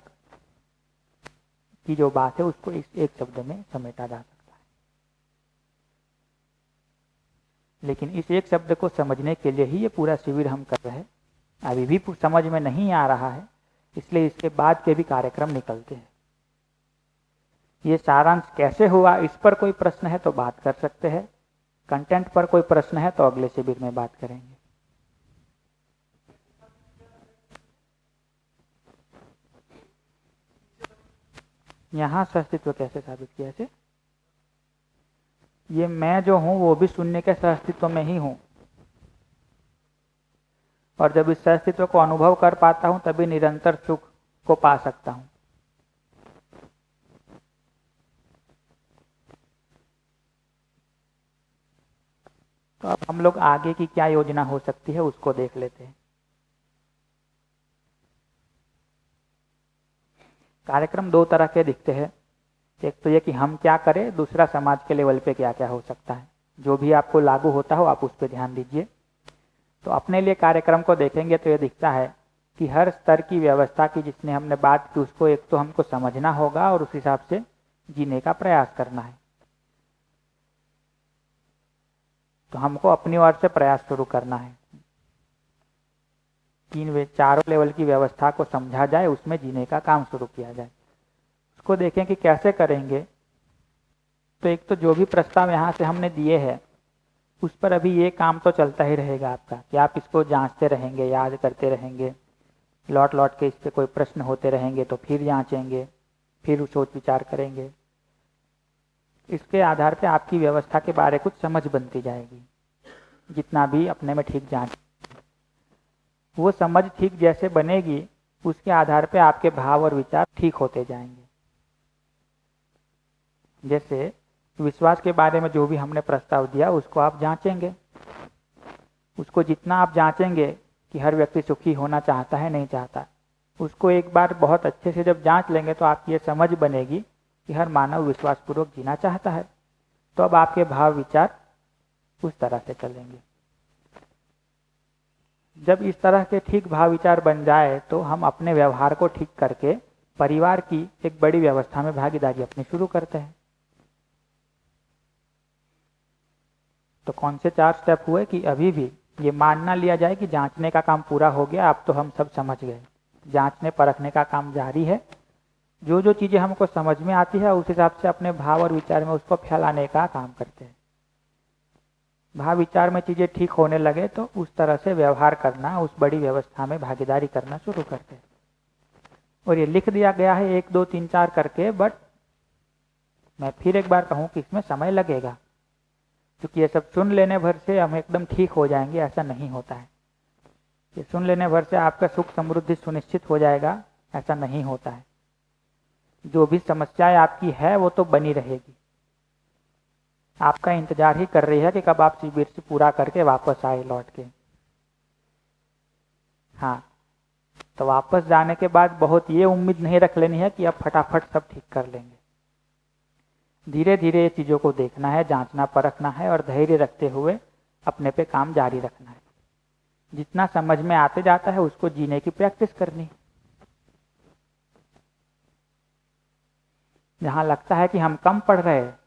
Speaker 1: की जो बात है उसको इस एक शब्द में समेटा जा सकता है। लेकिन इस एक शब्द को समझने के लिए ही ये पूरा शिविर हम कर रहे हैं। अभी भी समझ में नहीं आ रहा है, इसलिए इसके बाद के भी कार्यक्रम निकलते हैं। ये सारांश कैसे हुआ इस पर कोई प्रश्न है तो बात कर सकते हैं, कंटेंट पर कोई प्रश्न है तो अगले शिविर में बात करेंगे। यहाँ सहअस्तित्व कैसे साबित किया? ऐसे ये मैं जो हूं वो भी शून्य के सहअस्तित्व में ही हूं, और जब इस सहअस्तित्व को अनुभव कर पाता हूं तभी निरंतर सुख को पा सकता हूं। तो अब हम लोग आगे की क्या योजना हो सकती है उसको देख लेते हैं। कार्यक्रम दो तरह के दिखते हैं, एक तो ये कि हम क्या करें, दूसरा समाज के लेवल पे क्या क्या हो सकता है। जो भी आपको लागू होता हो आप उस पर ध्यान दीजिए। तो अपने लिए कार्यक्रम को देखेंगे तो ये दिखता है कि हर स्तर की व्यवस्था की जिसने हमने बात की उसको एक तो हमको समझना होगा और उस हिसाब से जीने का प्रयास करना है। तो हमको अपनी ओर से प्रयास शुरू करना है। चारों लेवल की व्यवस्था को समझा जाए, उसमें जीने का काम शुरू किया जाए। उसको देखें कि कैसे करेंगे। तो एक तो जो भी प्रस्ताव यहाँ से हमने दिए हैं उस पर अभी ये काम तो चलता ही रहेगा आपका, कि आप इसको जांचते रहेंगे, याद करते रहेंगे, लौट लौट के इस पे कोई प्रश्न होते रहेंगे तो फिर जांचेंगे, फिर सोच विचार करेंगे। इसके आधार पे आपकी व्यवस्था के बारे कुछ समझ बनती जाएगी। जितना भी अपने में ठीक जांच, वो समझ ठीक जैसे बनेगी उसके आधार पे आपके भाव और विचार ठीक होते जाएंगे। जैसे विश्वास के बारे में जो भी हमने प्रस्ताव दिया उसको आप जांचेंगे। उसको जितना आप जांचेंगे कि हर व्यक्ति सुखी होना चाहता है नहीं चाहता, उसको एक बार बहुत अच्छे से जब जांच लेंगे तो आपकी ये समझ बनेगी कि हर मानव विश्वासपूर्वक जीना चाहता है। तो अब आपके भाव विचार उस तरह से चलेंगे। जब इस तरह के ठीक भाव विचार बन जाए तो हम अपने व्यवहार को ठीक करके परिवार की एक बड़ी व्यवस्था में भागीदारी अपनी शुरू करते हैं। तो कौन से 4 स्टेप हुए कि अभी भी ये मान ना लिया जाए कि जांचने का काम पूरा हो गया, अब तो हम सब समझ गए। जांचने परखने का काम जारी है। जो जो चीजें हमको समझ में आती है उस हिसाब से अपने भाव और विचार में उसको फैलाने का काम करते हैं। भाव विचार में चीजें ठीक होने लगे तो उस तरह से व्यवहार करना, उस बड़ी व्यवस्था में भागीदारी करना शुरू करते हैं। और ये लिख दिया गया है 1 2 3 4 करके, बट मैं फिर एक बार कहूं कि इसमें समय लगेगा, क्योंकि ये सब सुन लेने भर से हम एकदम ठीक हो जाएंगे, ऐसा नहीं होता है। ये सुन लेने भर से आपका सुख समृद्धि सुनिश्चित हो जाएगा, ऐसा नहीं होता है। जो भी समस्याएं आपकी है वो तो बनी रहेगी, आपका इंतजार ही कर रही है कि कब आप शिविर से पूरा करके वापस आए लौट के। हाँ, तो वापस जाने के बाद बहुत ये उम्मीद नहीं रख लेनी है कि अब फटाफट सब ठीक कर लेंगे। धीरे धीरे चीजों को देखना है, जांचना परखना है और धैर्य रखते हुए अपने पे काम जारी रखना है। जितना समझ में आते जाता है उसको जीने की प्रैक्टिस करनी। जहां लगता है कि हम कम पढ़ रहे हैं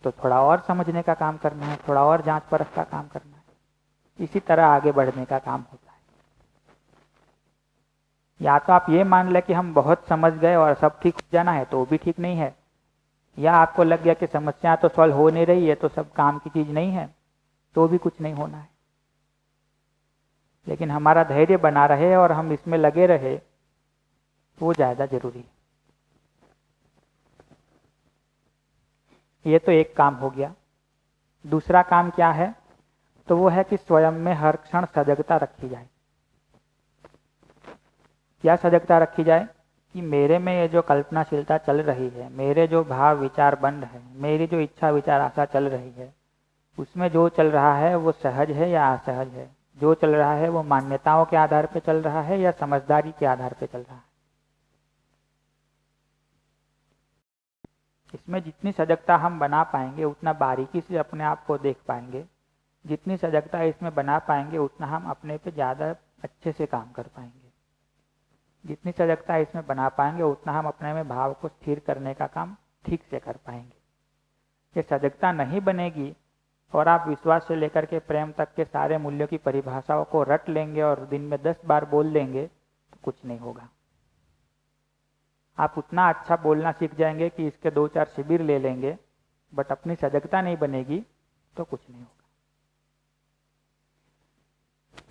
Speaker 1: तो थोड़ा और समझने का काम करना है, थोड़ा और जांच परख का काम करना है। इसी तरह आगे बढ़ने का काम होता है। या तो आप ये मान ले कि हम बहुत समझ गए और सब ठीक हो जाना है, तो वो भी ठीक नहीं है। या आपको लग गया कि समस्या तो सॉल्व हो नहीं रही है, तो सब काम की चीज नहीं है, तो भी कुछ नहीं होना है। लेकिन हमारा धैर्य बना रहे और हम इसमें लगे रहे, वो ज्यादा जरूरी है। ये तो एक काम हो गया। दूसरा काम क्या है? तो वो है कि स्वयं में हर क्षण सजगता रखी जाए। क्या सजगता रखी जाए? कि मेरे में ये जो कल्पनाशीलता चल रही है, मेरे जो भाव विचार बन रहे हैं, मेरी जो इच्छा विचार आशा चल रही है, उसमें जो चल रहा है वो सहज है या असहज है? जो चल रहा है वो मान्यताओं के आधार पर चल रहा है या समझदारी के आधार पर चल रहा है? इसमें जितनी सजगता हम बना पाएंगे उतना बारीकी से अपने आप को देख पाएंगे। जितनी सजगता इसमें बना पाएंगे उतना हम अपने पे ज़्यादा अच्छे से काम कर पाएंगे। जितनी सजगता इसमें बना पाएंगे उतना हम अपने में भाव को स्थिर करने का काम ठीक से कर पाएंगे। ये सजगता नहीं बनेगी और आप विश्वास से लेकर के प्रेम तक के सारे मूल्यों की परिभाषाओं को रट लेंगे और दिन में 10 बार बोल लेंगे तो कुछ नहीं होगा। आप उतना अच्छा बोलना सीख जाएंगे कि इसके 2-4 शिविर ले लेंगे, बट अपनी सजगता नहीं बनेगी तो कुछ नहीं होगा।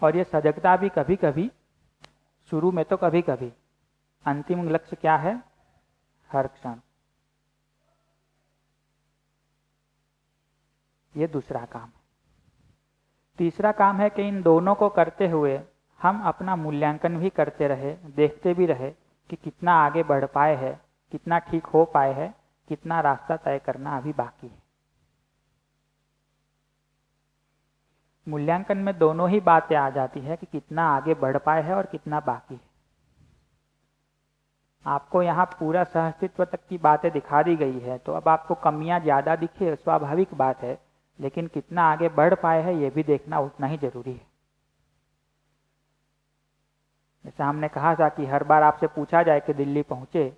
Speaker 1: और ये सजगता भी कभी कभी, शुरू में तो कभी कभी, अंतिम लक्ष्य क्या है? हर क्षण। ये दूसरा काम है। तीसरा काम है कि इन दोनों को करते हुए हम अपना मूल्यांकन भी करते रहे, देखते भी रहे कि कितना आगे बढ़ पाए हैं, कितना ठीक हो पाए हैं, कितना रास्ता तय करना अभी बाकी है। मूल्यांकन में दोनों ही बातें आ जाती है कि कितना आगे बढ़ पाए हैं और कितना बाकी है। आपको यहाँ पूरा सहअस्तित्व तक की बातें दिखा दी गई है, तो अब आपको कमियां ज्यादा दिखे स्वाभाविक बात है, लेकिन कितना आगे बढ़ पाए हैं ये भी देखना उतना ही जरूरी है। जैसे हमने कहा था कि हर बार आपसे पूछा जाए कि दिल्ली पहुंचे,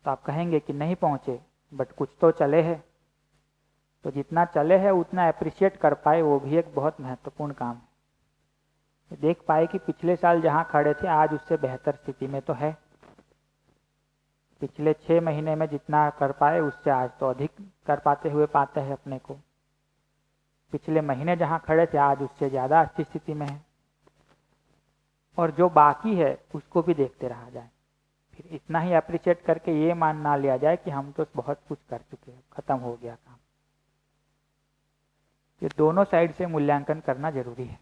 Speaker 1: तो आप कहेंगे कि नहीं पहुंचे, बट कुछ तो चले हैं। तो जितना चले है उतना अप्रिशिएट कर पाए, वो भी एक बहुत महत्वपूर्ण काम है। देख पाए कि पिछले साल जहाँ खड़े थे आज उससे बेहतर स्थिति में तो है। पिछले 6 महीने में जितना कर पाए उससे आज तो अधिक कर पाते हुए पाते हैं अपने को। पिछले महीने जहाँ खड़े थे आज उससे ज़्यादा अच्छी स्थिति में है। और जो बाकी है उसको भी देखते रहा जाए। फिर इतना ही अप्रिशिएट करके ये मान ना लिया जाए कि हम तो बहुत कुछ कर चुके हैं, खत्म हो गया काम। ये दोनों साइड से मूल्यांकन करना जरूरी है।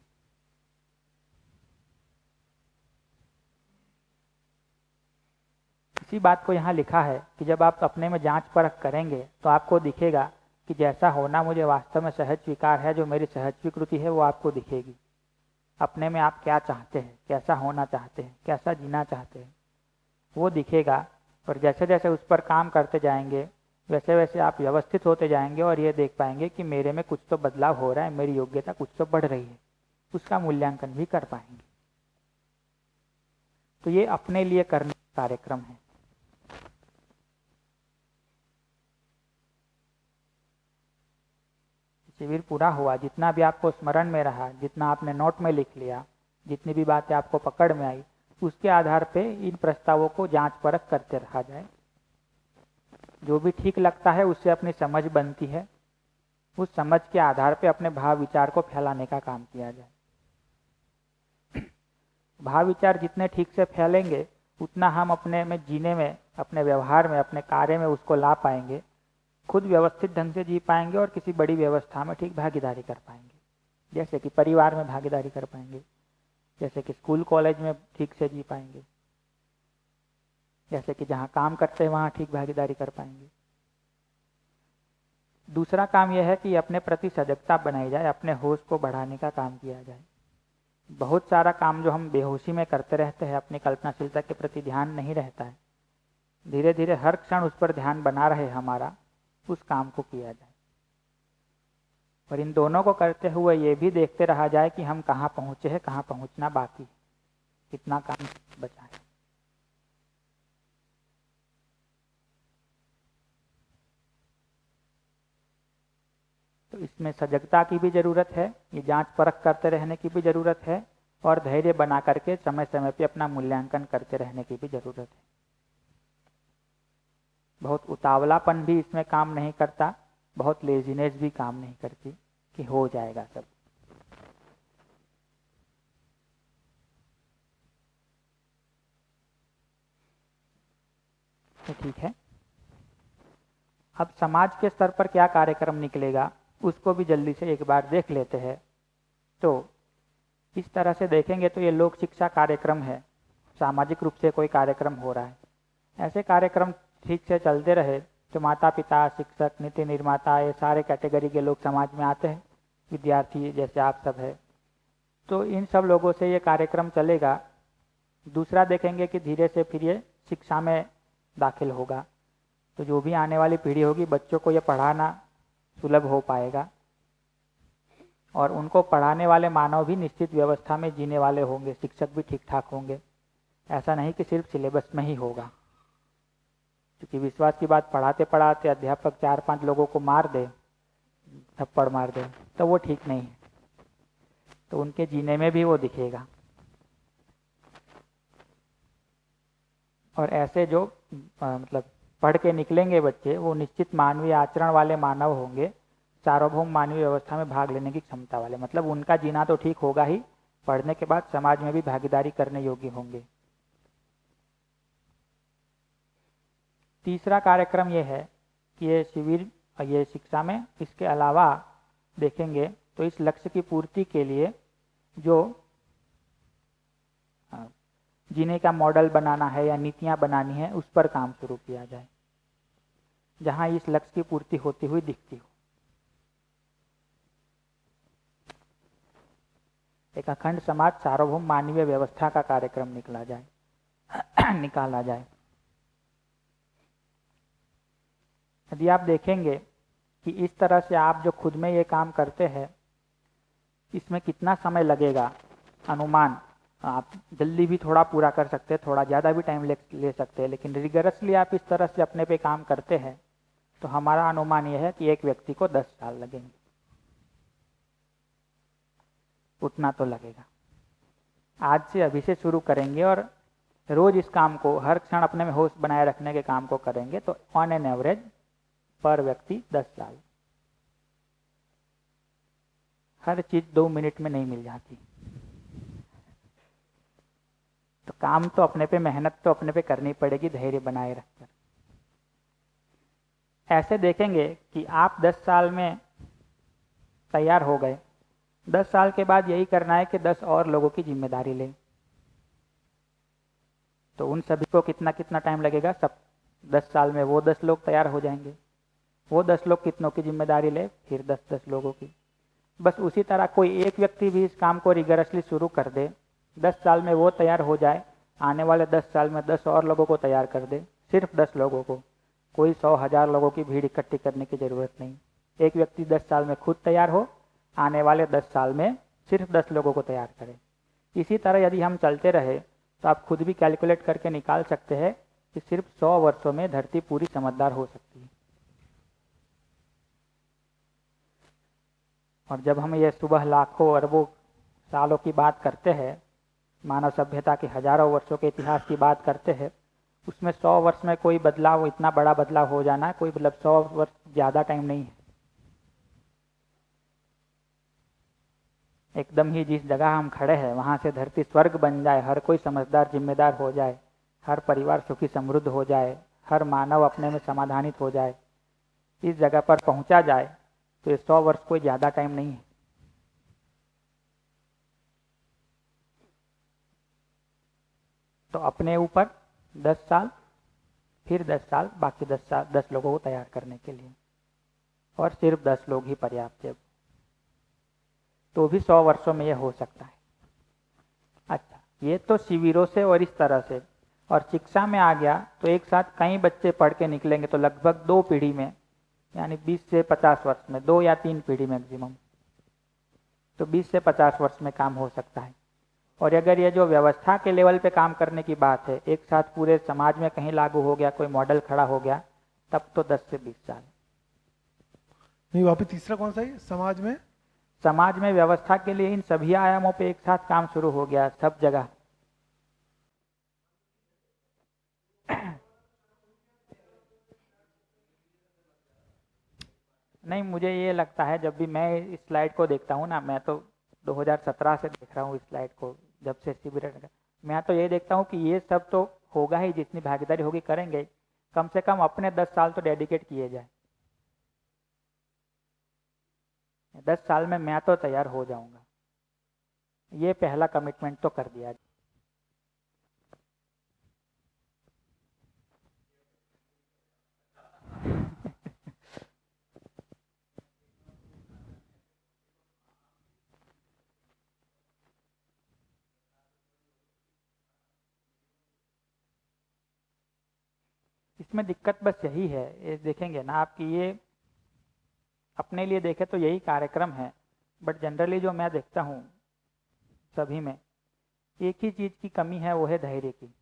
Speaker 1: इसी बात को यहाँ लिखा है कि जब आप अपने में जांच परख करेंगे तो आपको दिखेगा कि जैसा होना मुझे वास्तव में सहज स्वीकार है, जो मेरी सहज स्वीकृति है, वो आपको दिखेगी। अपने में आप क्या चाहते हैं, कैसा होना चाहते हैं, कैसा जीना चाहते हैं, वो दिखेगा। और जैसे जैसे उस पर काम करते जाएंगे वैसे वैसे आप व्यवस्थित होते जाएंगे और ये देख पाएंगे कि मेरे में कुछ तो बदलाव हो रहा है, मेरी योग्यता कुछ तो बढ़ रही है, उसका मूल्यांकन भी कर पाएंगे। तो ये अपने लिए करने का कार्यक्रम है। शिविर पूरा हुआ, जितना भी आपको स्मरण में रहा, जितना आपने नोट में लिख लिया, जितनी भी बातें आपको पकड़ में आई, उसके आधार पे इन प्रस्तावों को जांच परख करते रहा जाए। जो भी ठीक लगता है उससे अपनी समझ बनती है, उस समझ के आधार पे अपने भाव विचार को फैलाने का काम किया जाए। भाव विचार जितने ठीक से फैलेंगे उतना हम अपने में जीने में, अपने व्यवहार में, अपने कार्य में उसको ला पाएंगे, खुद व्यवस्थित ढंग से जी पाएंगे और किसी बड़ी व्यवस्था में ठीक भागीदारी कर पाएंगे। जैसे कि परिवार में भागीदारी कर पाएंगे, जैसे कि स्कूल कॉलेज में ठीक से जी पाएंगे, जैसे कि जहाँ काम करते हैं वहाँ ठीक भागीदारी कर पाएंगे। दूसरा काम यह है कि अपने प्रति सजगता बनाई जाए, अपने होश को बढ़ाने का काम किया जाए। बहुत सारा काम जो हम बेहोशी में करते रहते हैं, अपनी कल्पनाशीलता के प्रति ध्यान नहीं रहता है, धीरे धीरे हर क्षण उस पर ध्यान बना रहे हमारा, उस काम को किया जाए। और इन दोनों को करते हुए ये भी देखते रहा जाए कि हम कहाँ पहुँचे हैं, कहाँ पहुँचना बाकी, कितना काम बचा है। तो इसमें सजगता की भी जरूरत है, ये जांच परख करते रहने की भी जरूरत है, और धैर्य बना करके समय समय पे अपना मूल्यांकन करते रहने की भी जरूरत है। बहुत उतावलापन भी इसमें काम नहीं करता, बहुत लेजीनेस भी काम नहीं करती कि हो जाएगा सब। तो ठीक है, अब समाज के स्तर पर क्या कार्यक्रम निकलेगा उसको भी जल्दी से एक बार देख लेते हैं। तो इस तरह से देखेंगे तो ये लोक शिक्षा कार्यक्रम है, सामाजिक रूप से कोई कार्यक्रम हो रहा है। ऐसे कार्यक्रम ठीक से चलते रहे तो माता पिता, शिक्षक, नीति निर्माता, ये सारे कैटेगरी के लोग समाज में आते हैं, विद्यार्थी जैसे आप सब है, तो इन सब लोगों से ये कार्यक्रम चलेगा। दूसरा देखेंगे कि धीरे से फिर ये शिक्षा में दाखिल होगा, तो जो भी आने वाली पीढ़ी होगी बच्चों को ये पढ़ाना सुलभ हो पाएगा, और उनको पढ़ाने वाले मानव भी निश्चित व्यवस्था में जीने वाले होंगे, शिक्षक भी ठीक ठाक होंगे। ऐसा नहीं कि सिर्फ सिलेबस में ही होगा, क्योंकि विश्वास की बात पढ़ाते पढ़ाते अध्यापक 4-5 लोगों को मार दे, थप्पड़ मार दे, तो वो ठीक नहीं है। तो उनके जीने में भी वो दिखेगा। और ऐसे जो मतलब पढ़ के निकलेंगे बच्चे, वो निश्चित मानवीय आचरण वाले मानव होंगे, सार्वभौम मानवीय व्यवस्था में भाग लेने की क्षमता वाले। मतलब उनका जीना तो ठीक होगा ही, पढ़ने के बाद समाज में भी भागीदारी करने योग्य होंगे। तीसरा कार्यक्रम ये है कि ये शिविर, ये शिक्षा में इसके अलावा देखेंगे तो इस लक्ष्य की पूर्ति के लिए जो जीने का मॉडल बनाना है या नीतियां बनानी है, उस पर काम शुरू किया जाए, जहां इस लक्ष्य की पूर्ति होती हुई दिखती हो। एक अखंड समाज सार्वभौम मानवीय व्यवस्था का कार्यक्रम निकाला जाए। यदि आप देखेंगे कि इस तरह से आप जो खुद में ये काम करते हैं, इसमें कितना समय लगेगा, अनुमान आप जल्दी भी थोड़ा पूरा कर सकते हैं, थोड़ा ज़्यादा भी टाइम ले सकते हैं, लेकिन रिगरसली आप इस तरह से अपने पे काम करते हैं तो हमारा अनुमान यह है कि एक व्यक्ति को 10 साल लगेंगे, उतना तो लगेगा। आज से अभी से शुरू करेंगे और रोज इस काम को हर क्षण अपने में होश बनाए रखने के काम को करेंगे तो ऑन एन एवरेज पर व्यक्ति 10 साल। हर चीज 2 मिनट में नहीं मिल जाती, तो काम तो अपने पे, मेहनत तो अपने पे करनी पड़ेगी धैर्य बनाए रखकर। ऐसे देखेंगे कि आप 10 साल में तैयार हो गए, 10 साल के बाद यही करना है कि 10 और लोगों की जिम्मेदारी लें। तो उन सभी को कितना कितना टाइम लगेगा? सब 10 साल में वो 10 लोग तैयार हो जाएंगे। वो 10 लोग कितनों की जिम्मेदारी ले? फिर 10-10 लोगों की। बस उसी तरह कोई एक व्यक्ति भी इस काम को रिगरसली शुरू कर दे, 10 साल में वो तैयार हो जाए, आने वाले 10 साल में 10 और लोगों को तैयार कर दे, सिर्फ 10 लोगों को। कोई 100,000 लोगों की भीड़ इकट्ठी करने की जरूरत नहीं। एक व्यक्ति 10 साल में खुद तैयार हो, आने वाले 10 साल में सिर्फ 10 लोगों को तैयार करे। इसी तरह यदि हम चलते रहे तो आप खुद भी कैलकुलेट करके निकाल सकते हैं कि सिर्फ 100 वर्षों में धरती पूरी समझदार हो सकती है। और जब हम ये सुबह लाखों अरबों सालों की बात करते हैं, मानव सभ्यता के हजारों वर्षों के इतिहास की बात करते हैं, उसमें 100 वर्ष में कोई बदलाव, इतना बड़ा बदलाव हो जाना कोई मतलब 100 वर्ष ज़्यादा टाइम नहीं है। एकदम ही जिस जगह हम खड़े हैं वहाँ से धरती स्वर्ग बन जाए, हर कोई समझदार जिम्मेदार हो जाए, हर परिवार सुखी समृद्ध हो जाए, हर मानव अपने में समाधानित हो जाए, इस जगह पर पहुँचा जाए, तो ये 100 वर्ष कोई ज़्यादा टाइम नहीं है। तो अपने ऊपर 10 साल, फिर 10 साल, बाकी 10 साल 10 लोगों को तैयार करने के लिए, और सिर्फ 10 लोग ही पर्याप्त है, तो भी 100 वर्षों में यह हो सकता है। अच्छा, ये तो शिविरों से और इस तरह से, और शिक्षा में आ गया तो एक साथ कई बच्चे पढ़ के निकलेंगे तो लगभग 2 पीढ़ी में, यानी 20 से 50 वर्ष में, 2 या 3 पीढ़ी मैक्सिमम, तो 20 से 50 वर्ष में काम हो सकता है। और अगर ये जो व्यवस्था के लेवल पे काम करने की बात है, एक साथ पूरे समाज में कहीं लागू हो गया, कोई मॉडल खड़ा हो गया, तब तो 10 से 20 साल।
Speaker 2: नहीं, वहाँ पे तीसरा कौन सा है?
Speaker 1: समाज में व्यवस्था के लिए इन सभी आयामों पे एक साथ काम शुरू हो गया सब जगह। नहीं, मुझे ये लगता है जब भी मैं इस स्लाइड को देखता हूँ ना, मैं तो 2017 से देख रहा हूँ इस स्लाइड को, जब से शिविर, मैं तो ये देखता हूँ कि ये सब तो होगा ही, जितनी भागीदारी होगी करेंगे, कम से कम अपने 10 साल तो डेडिकेट किए जाए। 10 साल में मैं तो तैयार हो जाऊंगा, ये पहला कमिटमेंट तो कर दिया। इसमें दिक्कत बस यही है, ये देखेंगे ना आप कि ये अपने लिए देखे तो यही कार्यक्रम है, बट जनरली जो मैं देखता हूँ सभी में एक ही चीज़ की कमी है, वो है धैर्य की,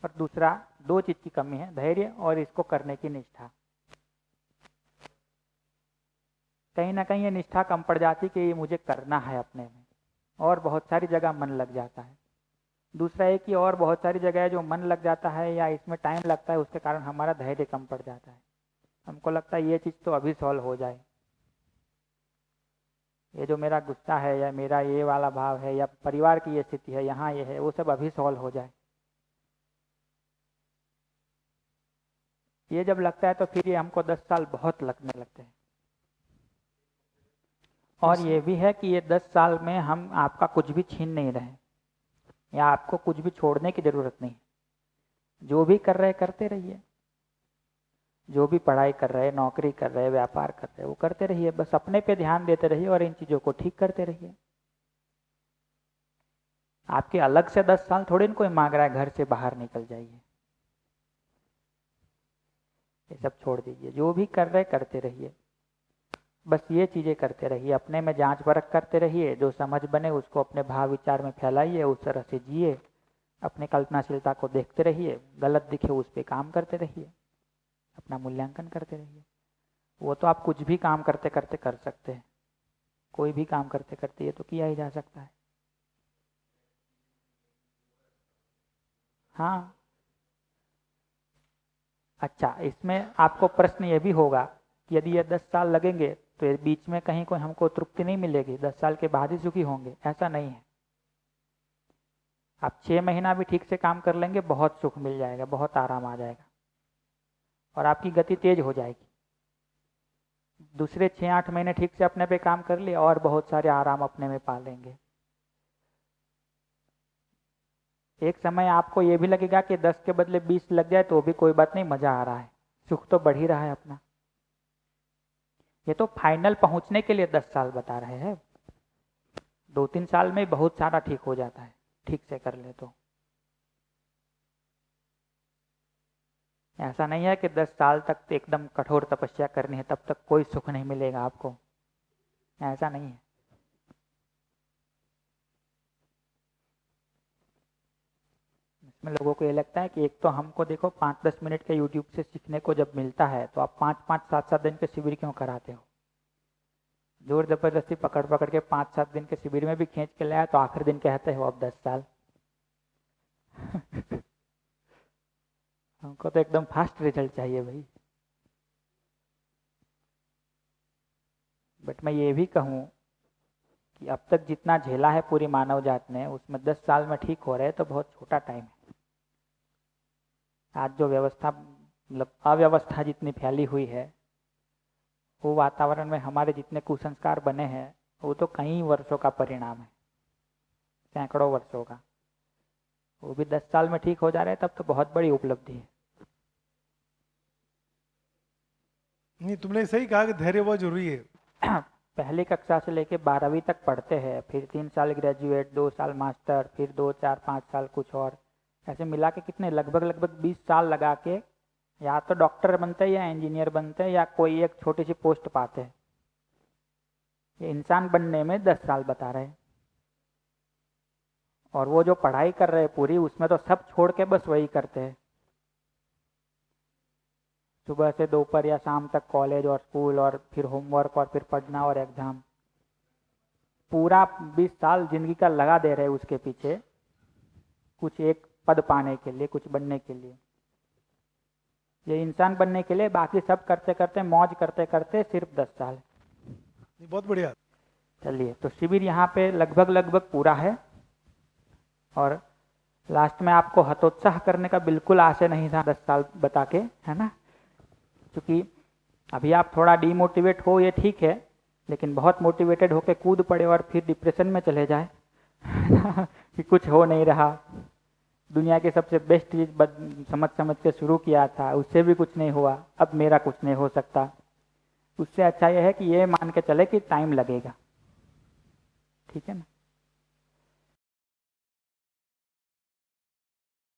Speaker 1: और दूसरा 2 चीज़ की कमी है, धैर्य और इसको करने की निष्ठा। कहीं ना कहीं ये निष्ठा कम पड़ जाती कि ये मुझे करना है अपने में, और बहुत सारी जगह मन लग जाता है। दूसरा है कि और बहुत सारी जगह है जो मन लग जाता है या इसमें टाइम लगता है, उसके कारण हमारा धैर्य कम पड़ जाता है। हमको लगता है ये चीज़ तो अभी सॉल्व हो जाए, ये जो मेरा गुस्सा है या मेरा ये वाला भाव है या परिवार की ये स्थिति है, यहाँ ये है, वो सब अभी सॉल्व हो जाए। ये जब लगता है तो फिर ये हमको 10 साल बहुत लगने लगते हैं। और ये भी है कि ये 10 साल में हम आपका कुछ भी छीन नहीं रहे, या आपको कुछ भी छोड़ने की जरूरत नहीं। जो भी कर रहे करते रहिए, जो भी पढ़ाई कर रहे, नौकरी कर रहे, व्यापार कर रहे, वो करते रहिए, बस अपने पे ध्यान देते रहिए और इन चीज़ों को ठीक करते रहिए। आपके अलग से 10 साल थोड़ी न कोई मांग रहा है, घर से बाहर निकल जाइए, ये सब छोड़ दीजिए। जो भी कर रहे करते रहिए, बस ये चीज़ें करते रहिए, अपने में जांच परख करते रहिए, जो समझ बने उसको अपने भाव विचार में फैलाइए, उस तरह से जिए, अपने कल्पनाशीलता को देखते रहिए, गलत दिखे उस पर काम करते रहिए। अपना मूल्यांकन करते रहिए। वो तो आप कुछ भी काम करते करते कर सकते हैं, कोई भी काम करते करते ये तो किया ही जा सकता है। हाँ, अच्छा, इसमें आपको प्रश्न ये भी होगा कि यदि ये 10 साल लगेंगे तो ये बीच में कहीं कोई हमको तृप्ति नहीं मिलेगी, 10 साल के बाद ही सुखी होंगे, ऐसा नहीं है। आप 6 महीना भी ठीक से काम कर लेंगे, बहुत सुख मिल जाएगा, बहुत आराम आ जाएगा और आपकी गति तेज हो जाएगी। दूसरे 6-8 महीने ठीक से अपने पे काम कर लिए और बहुत सारे आराम अपने में पा लेंगे। एक समय आपको ये भी लगेगा कि 10 के बदले 20 लग जाए तो भी कोई बात नहीं, मजा आ रहा है, सुख तो बढ़ ही रहा है अपना। ये तो फाइनल पहुंचने के लिए 10 साल बता रहे हैं, 2-3 साल में बहुत सारा ठीक हो जाता है, ठीक से कर ले तो। ऐसा नहीं है कि 10 साल तक तो एकदम कठोर तपस्या करनी है तब तक कोई सुख नहीं मिलेगा आपको, ऐसा नहीं है। इसमें लोगों को ये लगता है कि एक तो हमको देखो 5-10 मिनट के यूट्यूब से सीखने को जब मिलता है तो आप 5-5, 7-7 दिन के शिविर क्यों कराते हो? जोर जबरदस्ती पकड़ पकड़ के 5-7 दिन के शिविर में भी खींच के लाया तो आखिरी दिन कहते हो अब 10 साल। हमको तो एकदम फास्ट रिजल्ट चाहिए भाई। बट मैं ये भी कहूँ कि अब तक जितना झेला है पूरी मानव जात ने, उसमें 10 साल में ठीक हो रहे तो बहुत छोटा टाइम है। आज जो व्यवस्था मतलब अव्यवस्था जितनी फैली हुई है, वो वातावरण में हमारे जितने कुसंस्कार बने हैं वो तो कई वर्षों का परिणाम है, सैकड़ों वर्षों का। वो भी 10 साल में ठीक हो जा रहे हैं तब तो बहुत बड़ी उपलब्धि है।
Speaker 2: नहीं, तुमने सही कहा कि धैर्य बहुत जरूरी है।
Speaker 1: पहली कक्षा से लेके 12वीं तक पढ़ते हैं, फिर 3 साल ग्रेजुएट, 2 साल मास्टर, फिर 2-4-5 साल कुछ और, ऐसे मिला के कितने लगभग 20 साल लगा के या तो डॉक्टर बनते हैं या इंजीनियर बनते हैं या कोई एक छोटी सी पोस्ट पाते हैं। ये इंसान बनने में 10 साल बता रहे हैं और वो जो पढ़ाई कर रहे हैं पूरी, उसमें तो सब छोड़ के बस वही करते हैं, सुबह से दोपहर या शाम तक कॉलेज और स्कूल और फिर होमवर्क और फिर पढ़ना और एग्जाम। पूरा 20 साल जिंदगी का लगा दे रहे उसके पीछे, कुछ एक पद पाने के लिए, कुछ बनने के लिए, ये इंसान बनने के लिए। बाकी सब करते करते मौज करते करते सिर्फ 10 साल।
Speaker 2: बहुत बढ़िया।
Speaker 1: चलिए, तो शिविर यहाँ पे लगभग पूरा है और लास्ट में आपको हतोत्साह करने का बिल्कुल आशय नहीं था 10 साल बता के, है ना? क्योंकि अभी आप थोड़ा डीमोटिवेट हो ये ठीक है, लेकिन बहुत मोटिवेटेड होके कूद पड़े और फिर डिप्रेशन में चले जाए कि कुछ हो नहीं रहा, दुनिया की सबसे बेस्ट चीज समझ के शुरू किया था, उससे भी कुछ नहीं हुआ, अब मेरा कुछ नहीं हो सकता। उससे अच्छा यह है कि ये मान के चले कि टाइम लगेगा, ठीक है ना?